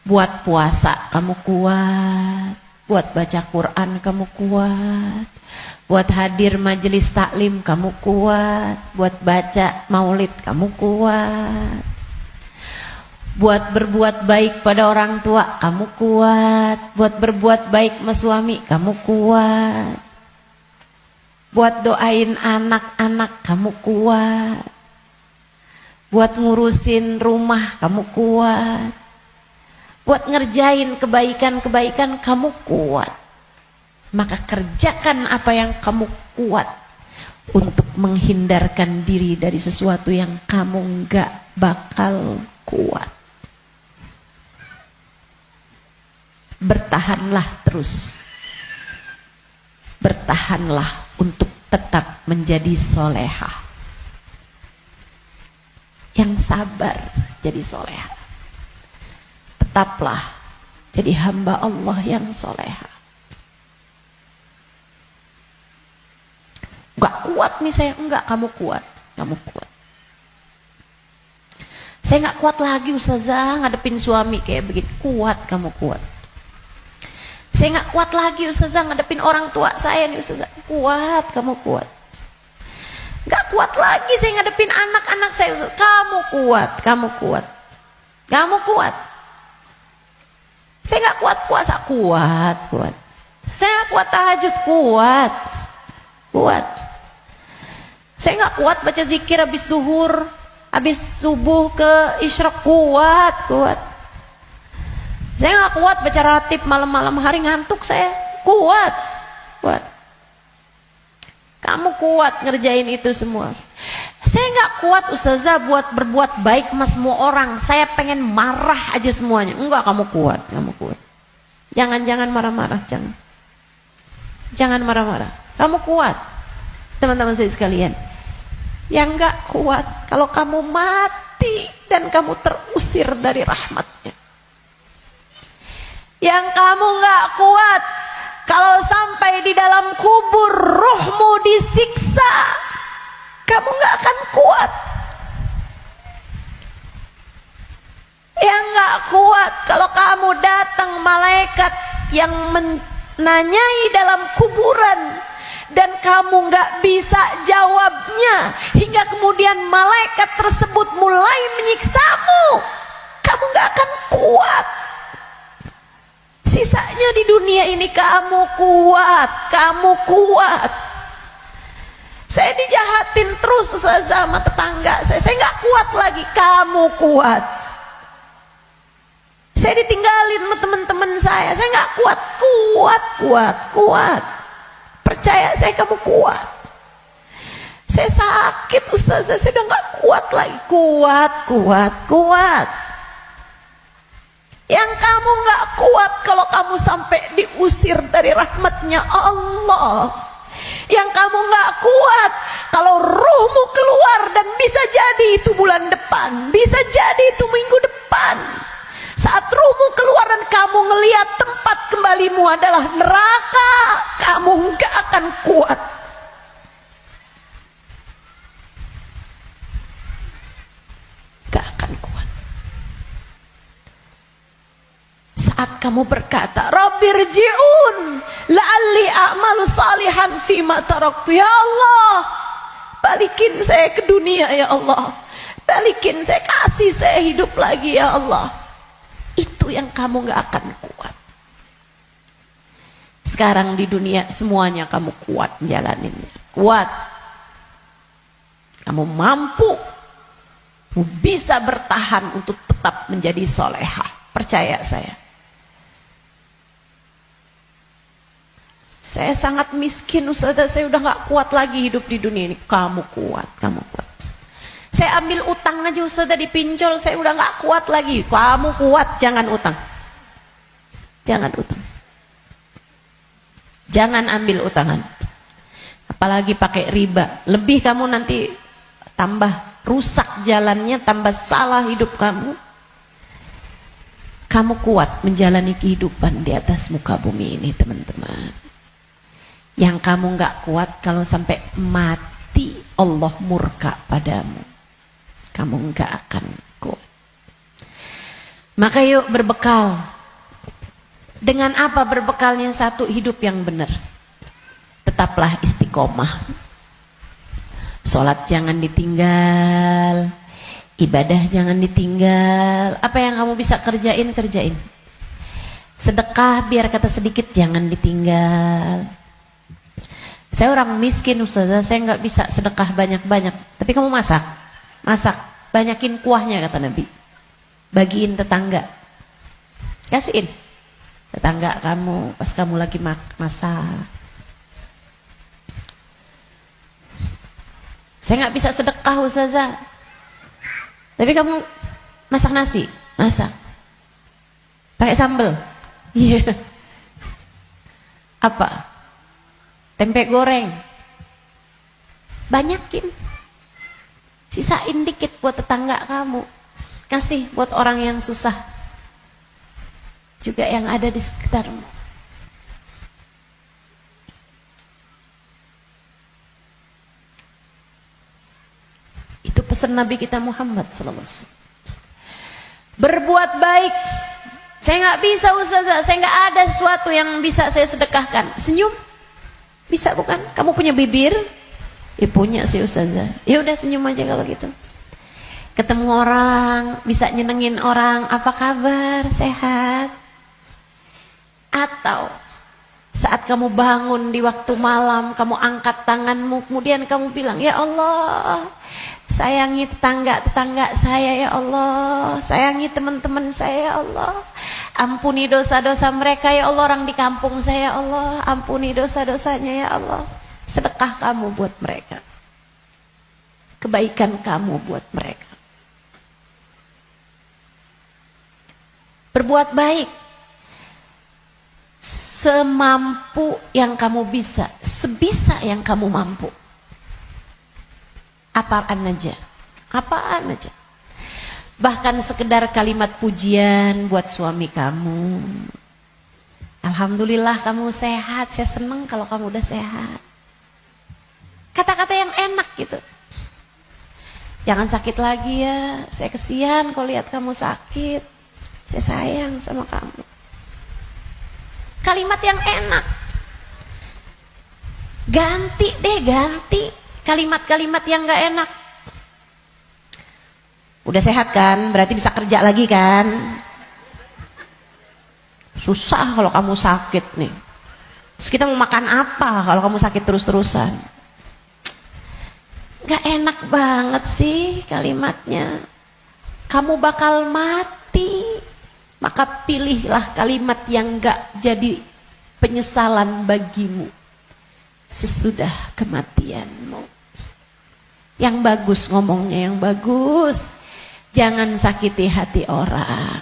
[SPEAKER 1] Buat puasa kamu kuat. Buat baca Quran kamu kuat. Buat hadir majelis taklim kamu kuat. Buat baca maulid kamu kuat. Buat berbuat baik pada orang tua kamu kuat. Buat berbuat baik sama suami kamu kuat. Buat doain anak-anak kamu kuat. Buat ngurusin rumah kamu kuat. Buat ngerjain kebaikan-kebaikan kamu kuat. Maka kerjakan apa yang kamu kuat untuk menghindarkan diri dari sesuatu yang kamu nggak bakal kuat. Bertahanlah terus. Bertahanlah untuk tetap menjadi solehah. Yang sabar jadi solehah. Tetaplah jadi hamba Allah yang solehah. Enggak kuat nih saya, enggak, kamu kuat, kamu kuat. Saya enggak kuat lagi Ustazah ngadepin suami kayak begini. Kuat, kamu kuat. Saya enggak kuat lagi Ustazah ngadepin orang tua saya nih Ustazah. Kuat, kamu kuat. Enggak kuat lagi saya ngadepin anak-anak saya Ustazah. Kamu kuat, kamu kuat. Kamu kuat. Saya enggak kuat puasa, kuat, kuat. Saya nggak kuat tahajud, kuat. Saya nggak kuat baca zikir habis duhur, habis subuh ke isyraq, kuat. Saya nggak kuat baca ratib malam-malam hari, ngantuk saya, kuat. Kamu kuat ngerjain itu semua. Saya nggak kuat ustazah buat berbuat baik sama semua orang. Saya pengen marah aja semuanya. Enggak, kamu kuat. Jangan marah-marah, jangan marah-marah. Kamu kuat. Teman-teman saya sekalian, yang nggak kuat kalau kamu mati dan kamu terusir dari rahmatnya. Yang kamu nggak kuat kalau sampai di dalam kubur ruhmu disiksa, kamu nggak akan kuat. Yang nggak kuat kalau kamu datang malaikat yang menanyai dalam kuburan dan kamu nggak bisa jawabnya, hingga kemudian malaikat tersebut mulai menyiksamu, kamu nggak akan kuat. Sisanya di dunia ini kamu kuat. Saya dijahatin terus sama tetangga saya nggak kuat lagi, kamu kuat. Saya ditinggalin sama teman-teman saya nggak kuat. Percaya saya, kamu kuat. Saya sakit ustazah, saya udah nggak kuat lagi, kuat. Yang kamu nggak kuat kalau kamu sampai diusir dari rahmatnya Allah. Yang kamu nggak kuat kalau ruhmu keluar, dan bisa jadi itu bulan depan, bisa jadi itu minggu depan. Saat ruhmu keluar dan kamu ngelihat tempat kembalimu adalah neraka, kamu nggak akan kuat. Saat kamu berkata, Rabbirji'un la'alli a'malu salihan fima taraktu. Ya Allah, balikin saya ke dunia ya Allah. Balikin saya, kasih saya hidup lagi ya Allah. Itu yang kamu gak akan kuat. Sekarang di dunia semuanya kamu kuat menjalaninnya. Kuat. Kamu mampu. Kamu bisa bertahan untuk tetap menjadi solehah. Percaya saya. Saya sangat miskin ustazah, saya udah gak kuat lagi hidup di dunia ini. Kamu kuat. Saya ambil utang aja ustazah, dipinjol, saya udah gak kuat lagi. Kamu kuat, jangan utang. Jangan ambil utangan. Apalagi pakai riba. Lebih kamu nanti tambah rusak jalannya, tambah salah hidup kamu. Kamu kuat menjalani kehidupan di atas muka bumi ini teman-teman. Yang kamu nggak kuat kalau sampai mati Allah murka padamu, kamu nggak akan kuat. Maka yuk berbekal. Dengan apa berbekalnya? Satu, hidup yang benar. Tetaplah istiqomah. Sholat jangan ditinggal, ibadah jangan ditinggal. Apa yang kamu bisa kerjain. Sedekah biar kata sedikit jangan ditinggal. Saya orang miskin ustazah, saya nggak bisa sedekah banyak-banyak. Tapi kamu masak, banyakin kuahnya kata Nabi. Bagiin tetangga, kasihin tetangga kamu pas kamu lagi masak. Saya nggak bisa sedekah ustazah. Tapi kamu masak nasi, pakai sambal, iya. Apa? Tempe goreng, banyakin, sisain dikit buat tetangga kamu, kasih buat orang yang susah juga yang ada di sekitarmu. Itu pesan Nabi kita Muhammad SAW. Berbuat baik. Saya nggak bisa ustazah, saya nggak ada sesuatu yang bisa saya sedekahkan. Senyum bisa bukan? Kamu punya bibir? Ya punya sih ustazah. Ya udah senyum aja kalau gitu. Ketemu orang, bisa nyenengin orang, apa kabar? Sehat? Atau Saat kamu bangun di waktu malam, kamu angkat tanganmu, kemudian kamu bilang, ya Allah, sayangi tetangga-tetangga saya ya Allah, sayangi teman-teman saya ya Allah, ampuni dosa-dosa mereka ya Allah, orang di kampung saya ya Allah, ampuni dosa-dosanya ya Allah. Sedekah kamu buat mereka, kebaikan kamu buat mereka. Berbuat baik semampu yang kamu bisa, sebisa yang kamu mampu. Apaan aja. Bahkan sekedar kalimat pujian buat suami kamu. Alhamdulillah kamu sehat, saya senang kalau kamu udah sehat. Kata-kata yang enak gitu. Jangan sakit lagi ya, saya kesian kalau lihat kamu sakit. Saya sayang sama kamu. Kalimat yang enak. Ganti kalimat-kalimat yang gak enak. Udah sehat kan, berarti bisa kerja lagi kan. Susah kalau kamu sakit nih. Terus kita mau makan apa kalau kamu sakit terus-terusan? Gak enak banget sih kalimatnya. Kamu bakal mati, maka pilihlah kalimat yang gak jadi penyesalan bagimu sesudah kematianmu. Yang bagus ngomongnya, yang bagus. Jangan sakiti hati orang.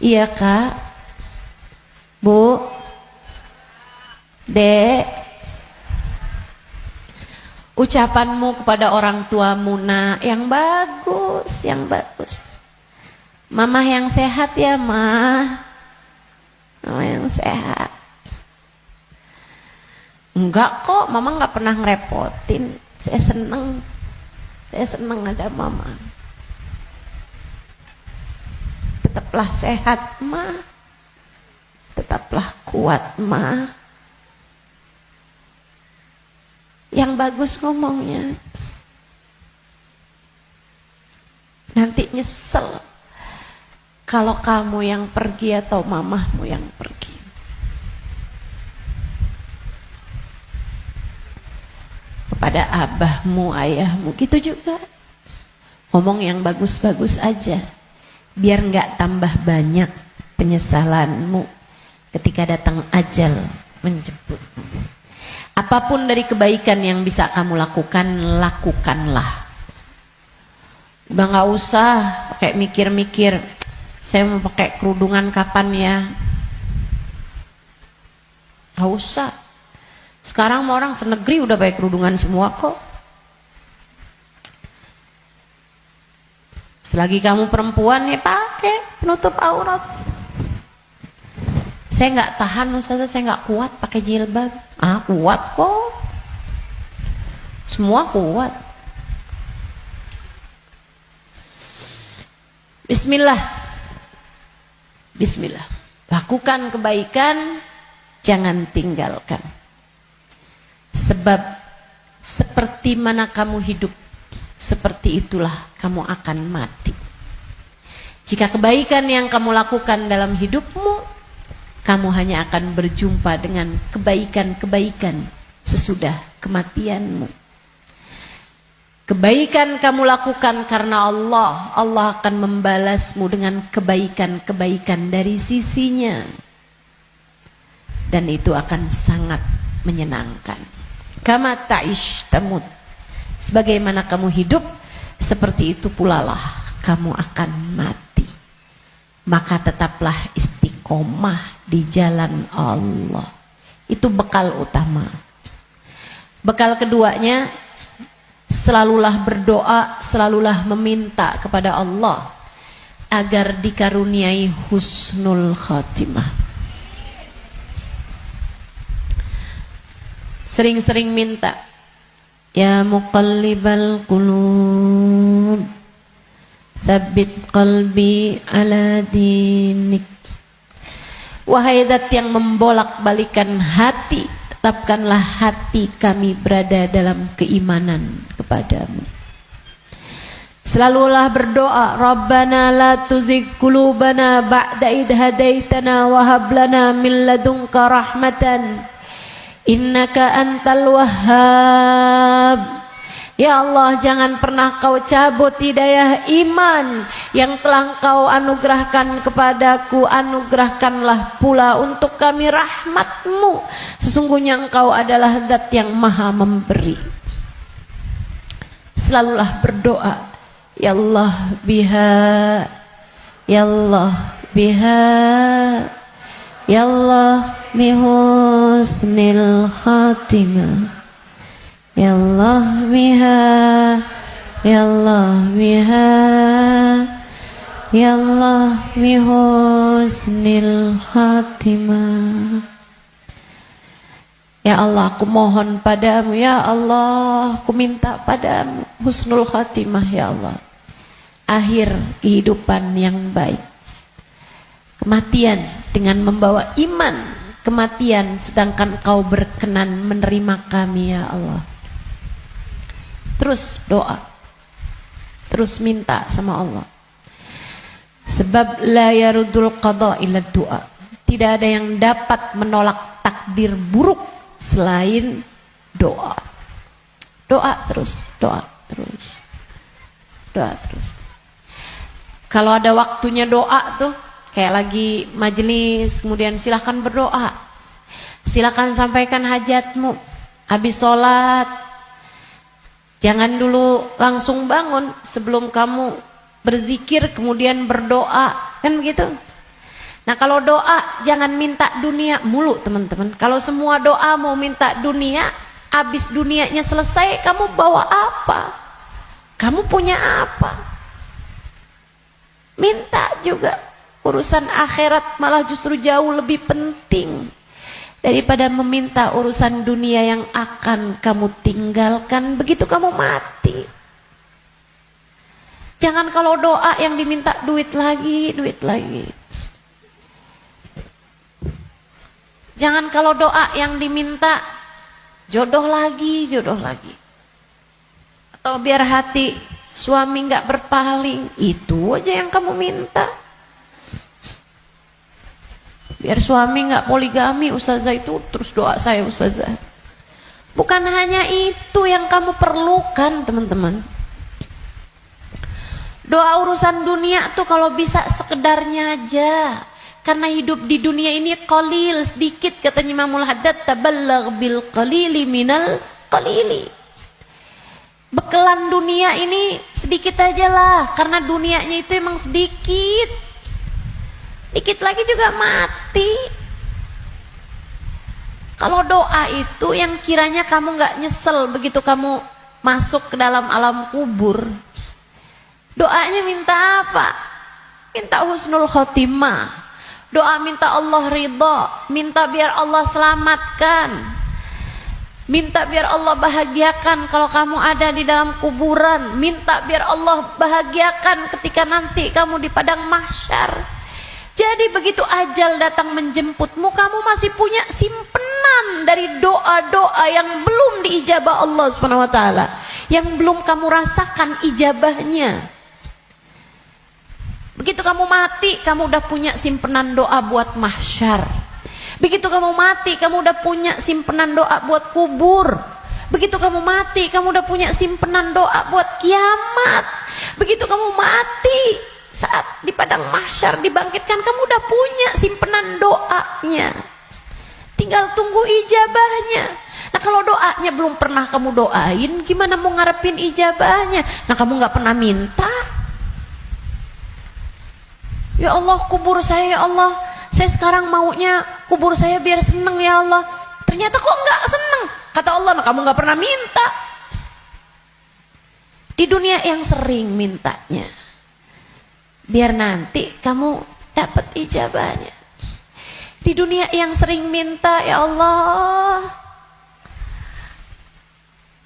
[SPEAKER 1] Iya Kak, Bu, Dek, ucapanmu kepada orang tuamu nak yang bagus, yang bagus. Mama yang sehat ya Ma, Mama yang sehat. Enggak kok, Mama nggak pernah ngerepotin. Saya seneng ada Mama. Tetaplah sehat Ma, tetaplah kuat Ma. Yang bagus ngomongnya. Nanti nyesel kalau kamu yang pergi atau mamahmu yang pergi. Kepada abahmu, ayahmu, gitu juga. Ngomong yang bagus-bagus aja. Biar nggak tambah banyak penyesalanmu ketika datang ajal menjemput. Apapun dari kebaikan yang bisa kamu lakukan, lakukanlah. Udah nggak usah pakai mikir-mikir, saya mau pakai kerudungan kapan ya. Nggak usah. Sekarang orang senegeri udah pakai kerudungan semua kok. Selagi kamu perempuan ya pakai penutup aurat. Saya nggak tahan Ustazah, saya nggak kuat pakai jilbab. Kuat kok. Semua kuat. Bismillah. Bismillah. Lakukan kebaikan, jangan tinggalkan. Sebab seperti mana kamu hidup, seperti itulah kamu akan mati. Jika kebaikan yang kamu lakukan dalam hidupmu, kamu hanya akan berjumpa dengan kebaikan-kebaikan sesudah kematianmu. Kebaikan kamu lakukan karena Allah, Allah akan membalasmu dengan kebaikan-kebaikan dari sisinya. Dan itu akan sangat menyenangkan. Kama ta'ish tamut. Sebagaimana kamu hidup, seperti itu pula lah kamu akan mati. Maka tetaplah istiqomah di jalan Allah. Itu bekal utama. Bekal keduanya, selalulah berdoa, selalulah meminta kepada Allah agar dikaruniai husnul khatimah. Sering-sering minta, ya muqallibal qulub, tsabbit qalbi ala dinik. Wahai zat yang membolak-balikan hati, tetapkanlah hati kami berada dalam keimanan kepadamu. Selalulah berdoa, Rabbana la tuzigh qulubana ba'da idh hadaitana wa hab lana min ladunka rahmatan innaka antal wahhab. Ya Allah, jangan pernah kau cabut hidayah iman yang telah kau anugerahkan kepadaku. Anugerahkanlah pula untuk kami rahmatmu. Sesungguhnya engkau adalah zat yang maha memberi. Selalulah berdoa, Ya Allah biha, Ya Allah biha, Ya Allah bihusnil khatimah, Ya Allah biha, Ya Allah biha, Ya Allah bihusnil khatimah. Ya Allah, aku mohon padamu, ya Allah, aku minta padamu husnul khatimah, ya Allah. Akhir kehidupan yang baik. Kematian dengan membawa iman, kematian sedangkan Kau berkenan menerima kami, ya Allah. Terus doa, terus minta sama Allah. Sebab la yarudul qada illa doa. Tidak ada yang dapat menolak takdir buruk selain doa. Doa terus, doa terus, doa terus. Kalau ada waktunya doa tuh, kayak lagi majelis, kemudian silahkan berdoa, silahkan sampaikan hajatmu. Habis sholat, jangan dulu langsung bangun, sebelum kamu berzikir kemudian berdoa, kan begitu. Nah kalau doa jangan minta dunia mulu teman-teman. Kalau semua doa mau minta dunia, habis dunianya selesai kamu bawa apa? Kamu punya apa? Minta juga. Urusan akhirat malah justru jauh lebih penting daripada meminta urusan dunia yang akan kamu tinggalkan begitu kamu mati. Jangan kalau doa yang diminta duit lagi, duit lagi. Jangan kalau doa yang diminta jodoh lagi, jodoh lagi. Atau biar hati suami nggak berpaling, itu aja yang kamu minta. Biar suami nggak poligami, ustazah itu terus doa saya ustazah. Bukan hanya itu yang kamu perlukan teman-teman. Doa urusan dunia tuh kalau bisa sekedarnya aja. Karena hidup di dunia ini qalil, sedikit, katanya Imamul Haddad, tabalagh bil qalili minal qalili. Bekelan dunia ini sedikit aja lah, karena dunianya itu emang sedikit. Dikit lagi juga mati. Kalau doa itu yang kiranya kamu nggak nyesel begitu kamu masuk ke dalam alam kubur. Doanya minta apa? Minta husnul khotimah. Doa minta Allah ridha, minta biar Allah selamatkan, minta biar Allah bahagiakan kalau kamu ada di dalam kuburan, minta biar Allah bahagiakan ketika nanti kamu di padang mahsyar. Jadi begitu ajal datang menjemputmu, kamu masih punya simpenan dari doa-doa yang belum diijabah Allah SWT, yang belum kamu rasakan ijabahnya. Begitu kamu mati, kamu udah punya simpenan doa buat mahsyar. Begitu kamu mati, kamu udah punya simpenan doa buat kubur. Begitu kamu mati, kamu udah punya simpenan doa buat kiamat. Begitu kamu mati, saat di padang mahsyar dibangkitkan, kamu udah punya simpenan doanya. Tinggal tunggu ijabahnya. Nah kalau doanya belum pernah kamu doain, gimana mau ngarepin ijabahnya? Nah kamu nggak pernah minta. Ya Allah, kubur saya, ya Allah, saya sekarang maunya kubur saya biar seneng, ya Allah. Ternyata kok nggak seneng, kata Allah. Nah kamu nggak pernah minta. Di dunia yang sering mintanya, biar nanti kamu dapat ijabahnya. Di dunia yang sering minta, ya Allah,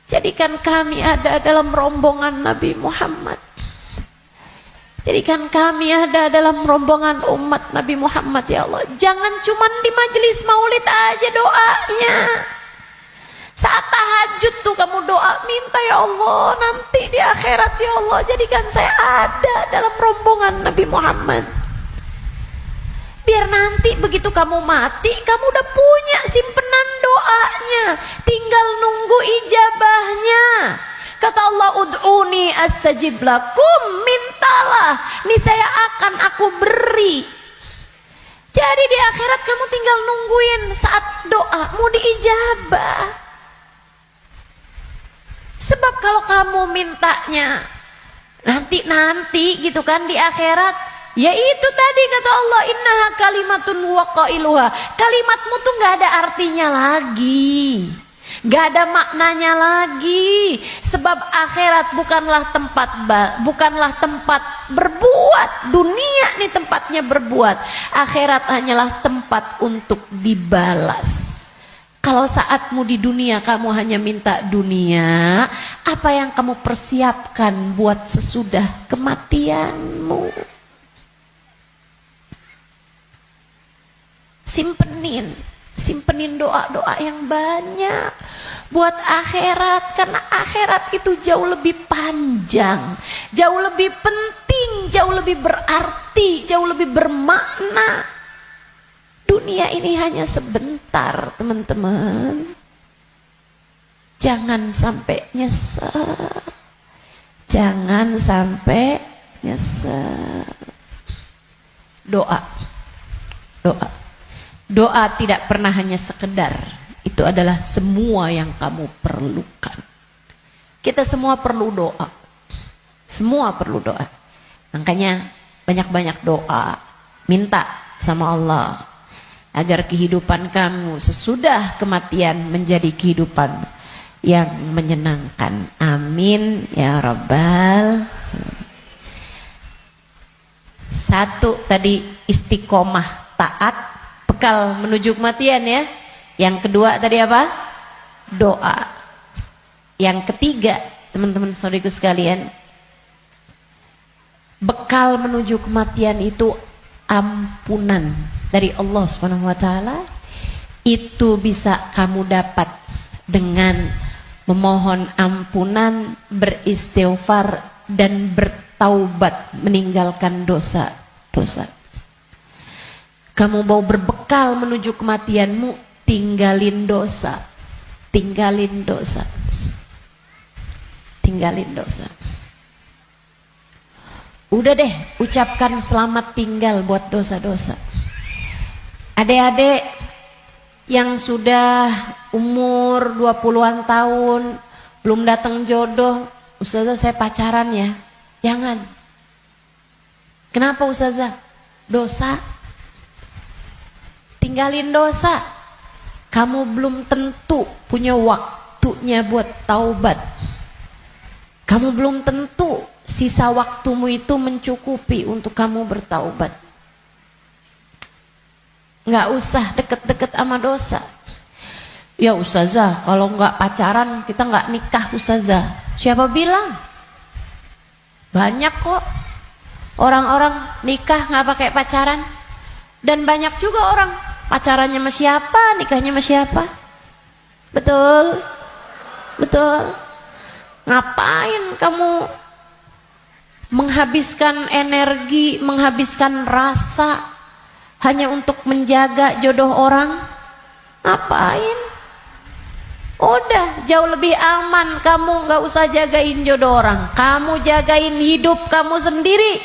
[SPEAKER 1] jadikan kami ada dalam rombongan Nabi Muhammad. Jadikan kami ada dalam rombongan umat Nabi Muhammad, ya Allah. Jangan cuma di majelis maulid aja doanya. Saat tahajud tuh kamu doa, minta ya Allah nanti di akhirat ya Allah jadikan saya ada dalam rombongan Nabi Muhammad. Biar nanti begitu kamu mati, kamu udah punya simpenan doanya, tinggal nunggu ijabahnya. Kata Allah, ud'uni astajib lakum, mintalah, niscaya akan aku beri. Jadi di akhirat kamu tinggal nungguin saat doamu diijabah. Sebab kalau kamu mintanya nanti gitu kan di akhirat, ya itu tadi kata Allah, innaha kalimatun wa qailuha. Kalimatmu tuh nggak ada artinya lagi, nggak ada maknanya lagi. Sebab akhirat bukanlah tempat berbuat. Dunia nih tempatnya berbuat. Akhirat hanyalah tempat untuk dibalas. Kalau saatmu di dunia kamu hanya minta dunia, apa yang kamu persiapkan buat sesudah kematianmu? Simpenin doa-doa yang banyak buat akhirat, karena akhirat itu jauh lebih panjang, jauh lebih penting, jauh lebih berarti, jauh lebih bermakna. Dunia ini hanya sebentar, teman-teman. Jangan sampai nyesel. Jangan sampai nyesel. Doa. Doa tidak pernah hanya sekedar. Itu adalah semua yang kamu perlukan. Kita semua perlu doa. Semua perlu doa. Makanya banyak-banyak doa. Minta sama Allah agar kehidupan kamu sesudah kematian menjadi kehidupan yang menyenangkan. Amin ya Rabbal. Satu tadi istiqomah taat, bekal menuju kematian ya. Yang kedua tadi apa? Doa. Yang ketiga, teman-teman saudariku sekalian, bekal menuju kematian itu ampunan dari Allah Subhanahu wa taala. Itu bisa kamu dapat dengan memohon ampunan, beristighfar dan bertaubat, meninggalkan dosa-dosa. Kamu mau berbekal menuju kematianmu, tinggalin dosa. Tinggalin dosa. Tinggalin dosa. Udah deh, ucapkan selamat tinggal buat dosa-dosa. Adik-adik yang sudah umur 20-an tahun, belum datang jodoh, Ustazah saya pacaran ya. Jangan. Kenapa Ustazah? Dosa. Tinggalin dosa. Kamu belum tentu punya waktunya buat taubat. Kamu belum tentu sisa waktumu itu mencukupi untuk kamu bertaubat. Nggak usah deket-deket sama dosa. Ya Ustazah, kalau nggak pacaran kita nggak nikah Ustazah. Siapa bilang? Banyak kok orang-orang nikah nggak pakai pacaran. Dan banyak juga orang pacarannya sama siapa, nikahnya sama siapa. Betul? Betul? Ngapain kamu menghabiskan energi, menghabiskan rasa hanya untuk menjaga jodoh orang? Ngapain? Udah jauh lebih aman kamu nggak usah jagain jodoh orang, kamu jagain hidup kamu sendiri.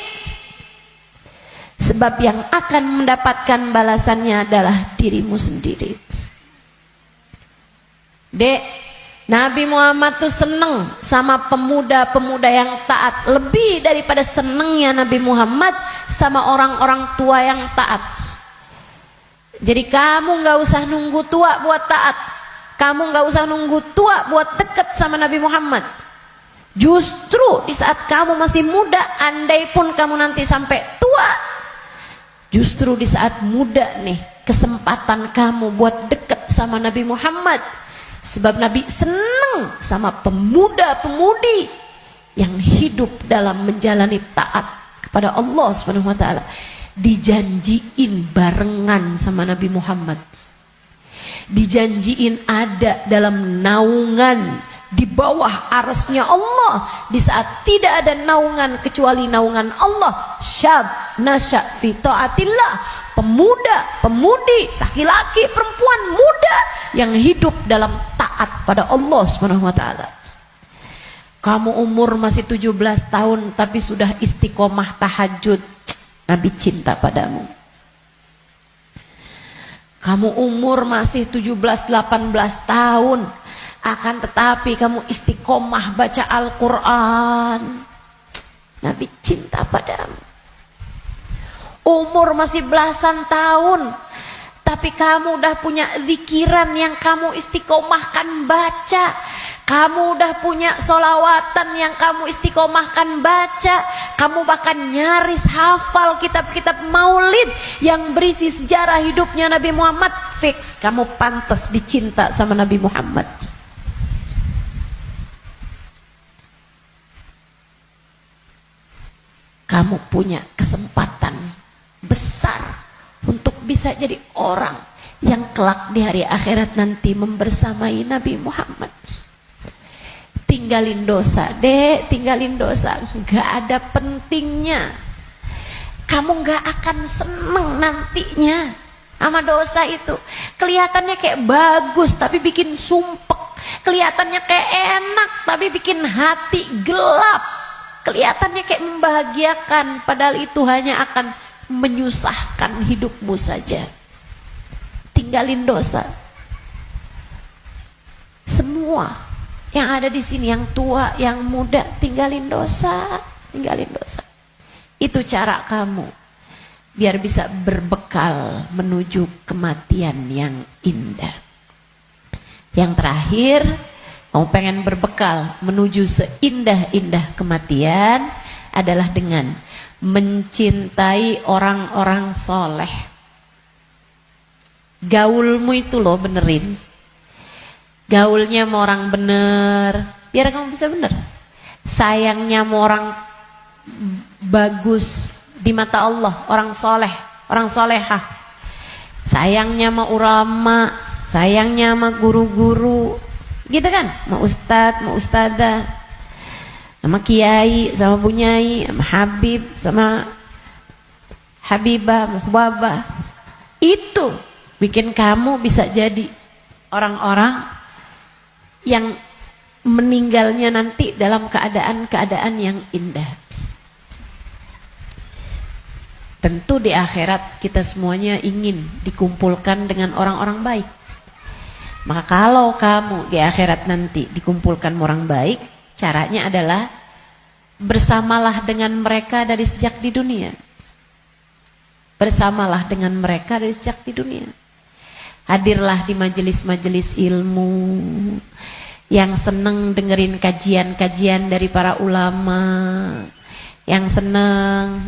[SPEAKER 1] Sebab yang akan mendapatkan balasannya adalah dirimu sendiri. Dek, Nabi Muhammad tuh seneng sama pemuda-pemuda yang taat, lebih daripada senengnya Nabi Muhammad sama orang-orang tua yang taat. Jadi kamu nggak usah nunggu tua buat taat, kamu nggak usah nunggu tua buat deket sama Nabi Muhammad. Justru di saat kamu masih muda, andai pun kamu nanti sampai tua, justru di saat muda nih kesempatan kamu buat deket sama Nabi Muhammad. Sebab Nabi senang sama pemuda-pemudi yang hidup dalam menjalani taat kepada Allah Subhanahu wa taala. Dijanjiin barengan sama Nabi Muhammad. dijanjiin ada dalam naungan di bawah arasnya Allah di saat tidak ada naungan kecuali naungan Allah. Syab nasya fi taatillah, pemuda, pemudi, laki-laki, perempuan, muda yang hidup dalam taat pada Allah Subhanahu wa taala. Kamu umur masih 17 tahun tapi sudah istiqomah tahajud, Nabi cinta padamu. Kamu umur masih 17-18 tahun, akan tetapi kamu istiqomah baca Al-Quran, Nabi cinta padamu. Umur masih belasan tahun, tapi kamu udah punya zikiran yang kamu istiqomahkan baca. Kamu udah punya solawatan yang kamu istiqomahkan baca. Kamu bahkan nyaris hafal kitab-kitab maulid yang berisi sejarah hidupnya Nabi Muhammad. Fix, kamu pantas dicinta sama Nabi Muhammad. Kamu punya kesempatan besar untuk bisa jadi orang yang kelak di hari akhirat nanti membersamai Nabi Muhammad. Tinggalin dosa, dek, tinggalin dosa, gak ada pentingnya. Kamu gak akan seneng nantinya sama dosa itu. Kelihatannya kayak bagus tapi bikin sumpek, kelihatannya kayak enak tapi bikin hati gelap, kelihatannya kayak membahagiakan padahal itu hanya akan menyusahkan hidupmu saja. Tinggalin dosa. Semua yang ada di sini, yang tua, yang muda, tinggalin dosa, tinggalin dosa. Itu cara kamu biar bisa berbekal menuju kematian yang indah. Yang terakhir, kamu pengen berbekal menuju seindah-indah kematian adalah dengan mencintai orang-orang soleh. Gaulmu itu loh benerin. Gaulnya mau orang bener, biar kamu bisa bener. Sayangnya mau orang bagus di mata Allah, orang soleh, orang solehah. Sayangnya sama ulama, sayangnya sama guru-guru, gitu kan? Sama ustadz, sama ustadzah, sama kiai, sama bunyai, sama habib, sama habibah, muhbabah. Itu bikin kamu bisa jadi orang-orang yang meninggalnya nanti dalam keadaan-keadaan yang indah. Tentu di akhirat kita semuanya ingin dikumpulkan dengan orang-orang baik. Maka kalau kamu di akhirat nanti dikumpulkan orang baik, caranya adalah bersamalah dengan mereka dari sejak di dunia. Bersamalah dengan mereka dari sejak di dunia. Hadirlah di majelis-majelis ilmu, yang seneng dengerin kajian-kajian dari para ulama, yang seneng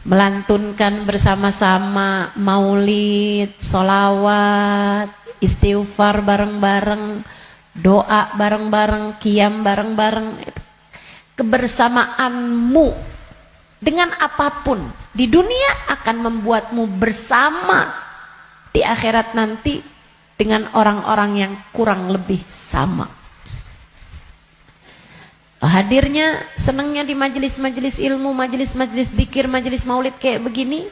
[SPEAKER 1] melantunkan bersama-sama maulid, solawat, istighfar bareng-bareng, doa bareng-bareng, qiyam bareng-bareng. Kebersamaanmu dengan apapun di dunia akan membuatmu bersama di akhirat nanti dengan orang-orang yang kurang lebih sama. Hadirnya, senangnya di majelis-majelis ilmu, majelis-majelis dzikir, majelis maulid kayak begini,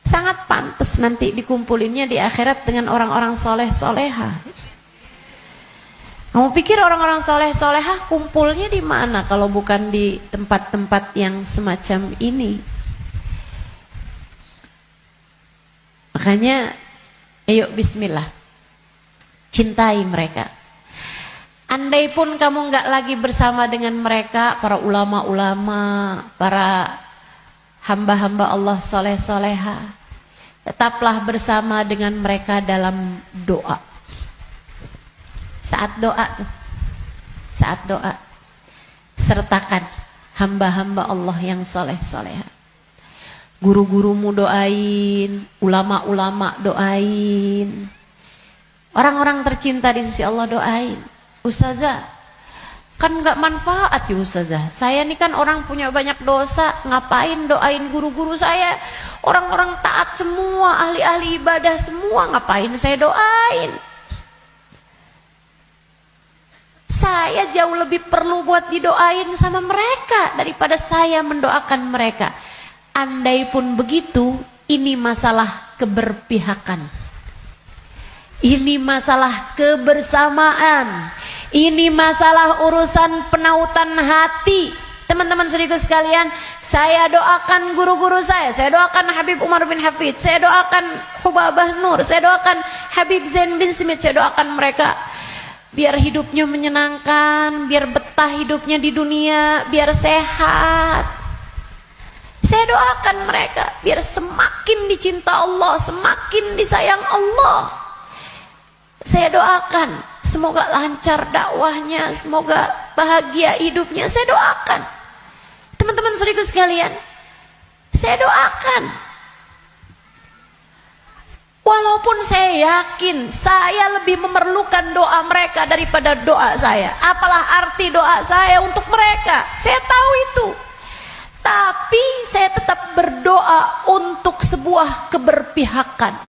[SPEAKER 1] sangat pantas nanti dikumpulinnya di akhirat dengan orang-orang soleh-solehah. Kamu pikir orang-orang soleh-solehah kumpulnya di mana kalau bukan di tempat-tempat yang semacam ini? Makanya ayo bismillah, cintai mereka. Andai pun kamu nggak lagi bersama dengan mereka, para ulama-ulama, para hamba-hamba Allah soleh-soleha, tetaplah bersama dengan mereka dalam doa. Saat doa tuh, saat doa, sertakan hamba-hamba Allah yang soleh-soleha. Guru-gurumu doain, ulama-ulama doain, orang-orang tercinta di sisi Allah doain. Ustazah, Kan nggak manfaat ya Ustazah. Saya ini kan orang punya banyak dosa, ngapain doain guru-guru saya? Orang-orang taat semua, ahli-ahli ibadah semua, ngapain saya doain? Saya jauh lebih perlu buat didoain sama mereka daripada saya mendoakan mereka. Andai pun begitu, ini masalah keberpihakan. Ini masalah kebersamaan. Ini masalah urusan penautan hati. Teman-teman saudaraku sekalian, saya doakan guru-guru saya doakan Habib Umar bin Hafid, saya doakan Hubabah Nur, saya doakan Habib Zain bin Smith, saya doakan mereka biar hidupnya menyenangkan, biar betah hidupnya di dunia, biar sehat. Saya doakan mereka biar semakin dicinta Allah, semakin disayang Allah. Saya doakan semoga lancar dakwahnya, semoga bahagia hidupnya. Saya doakan. Teman-teman saudaraku sekalian, saya doakan. Walaupun saya yakin saya lebih memerlukan doa mereka daripada doa saya. Apalah arti doa saya untuk mereka? Saya tahu itu. Tapi saya tetap berdoa untuk sebuah keberpihakan.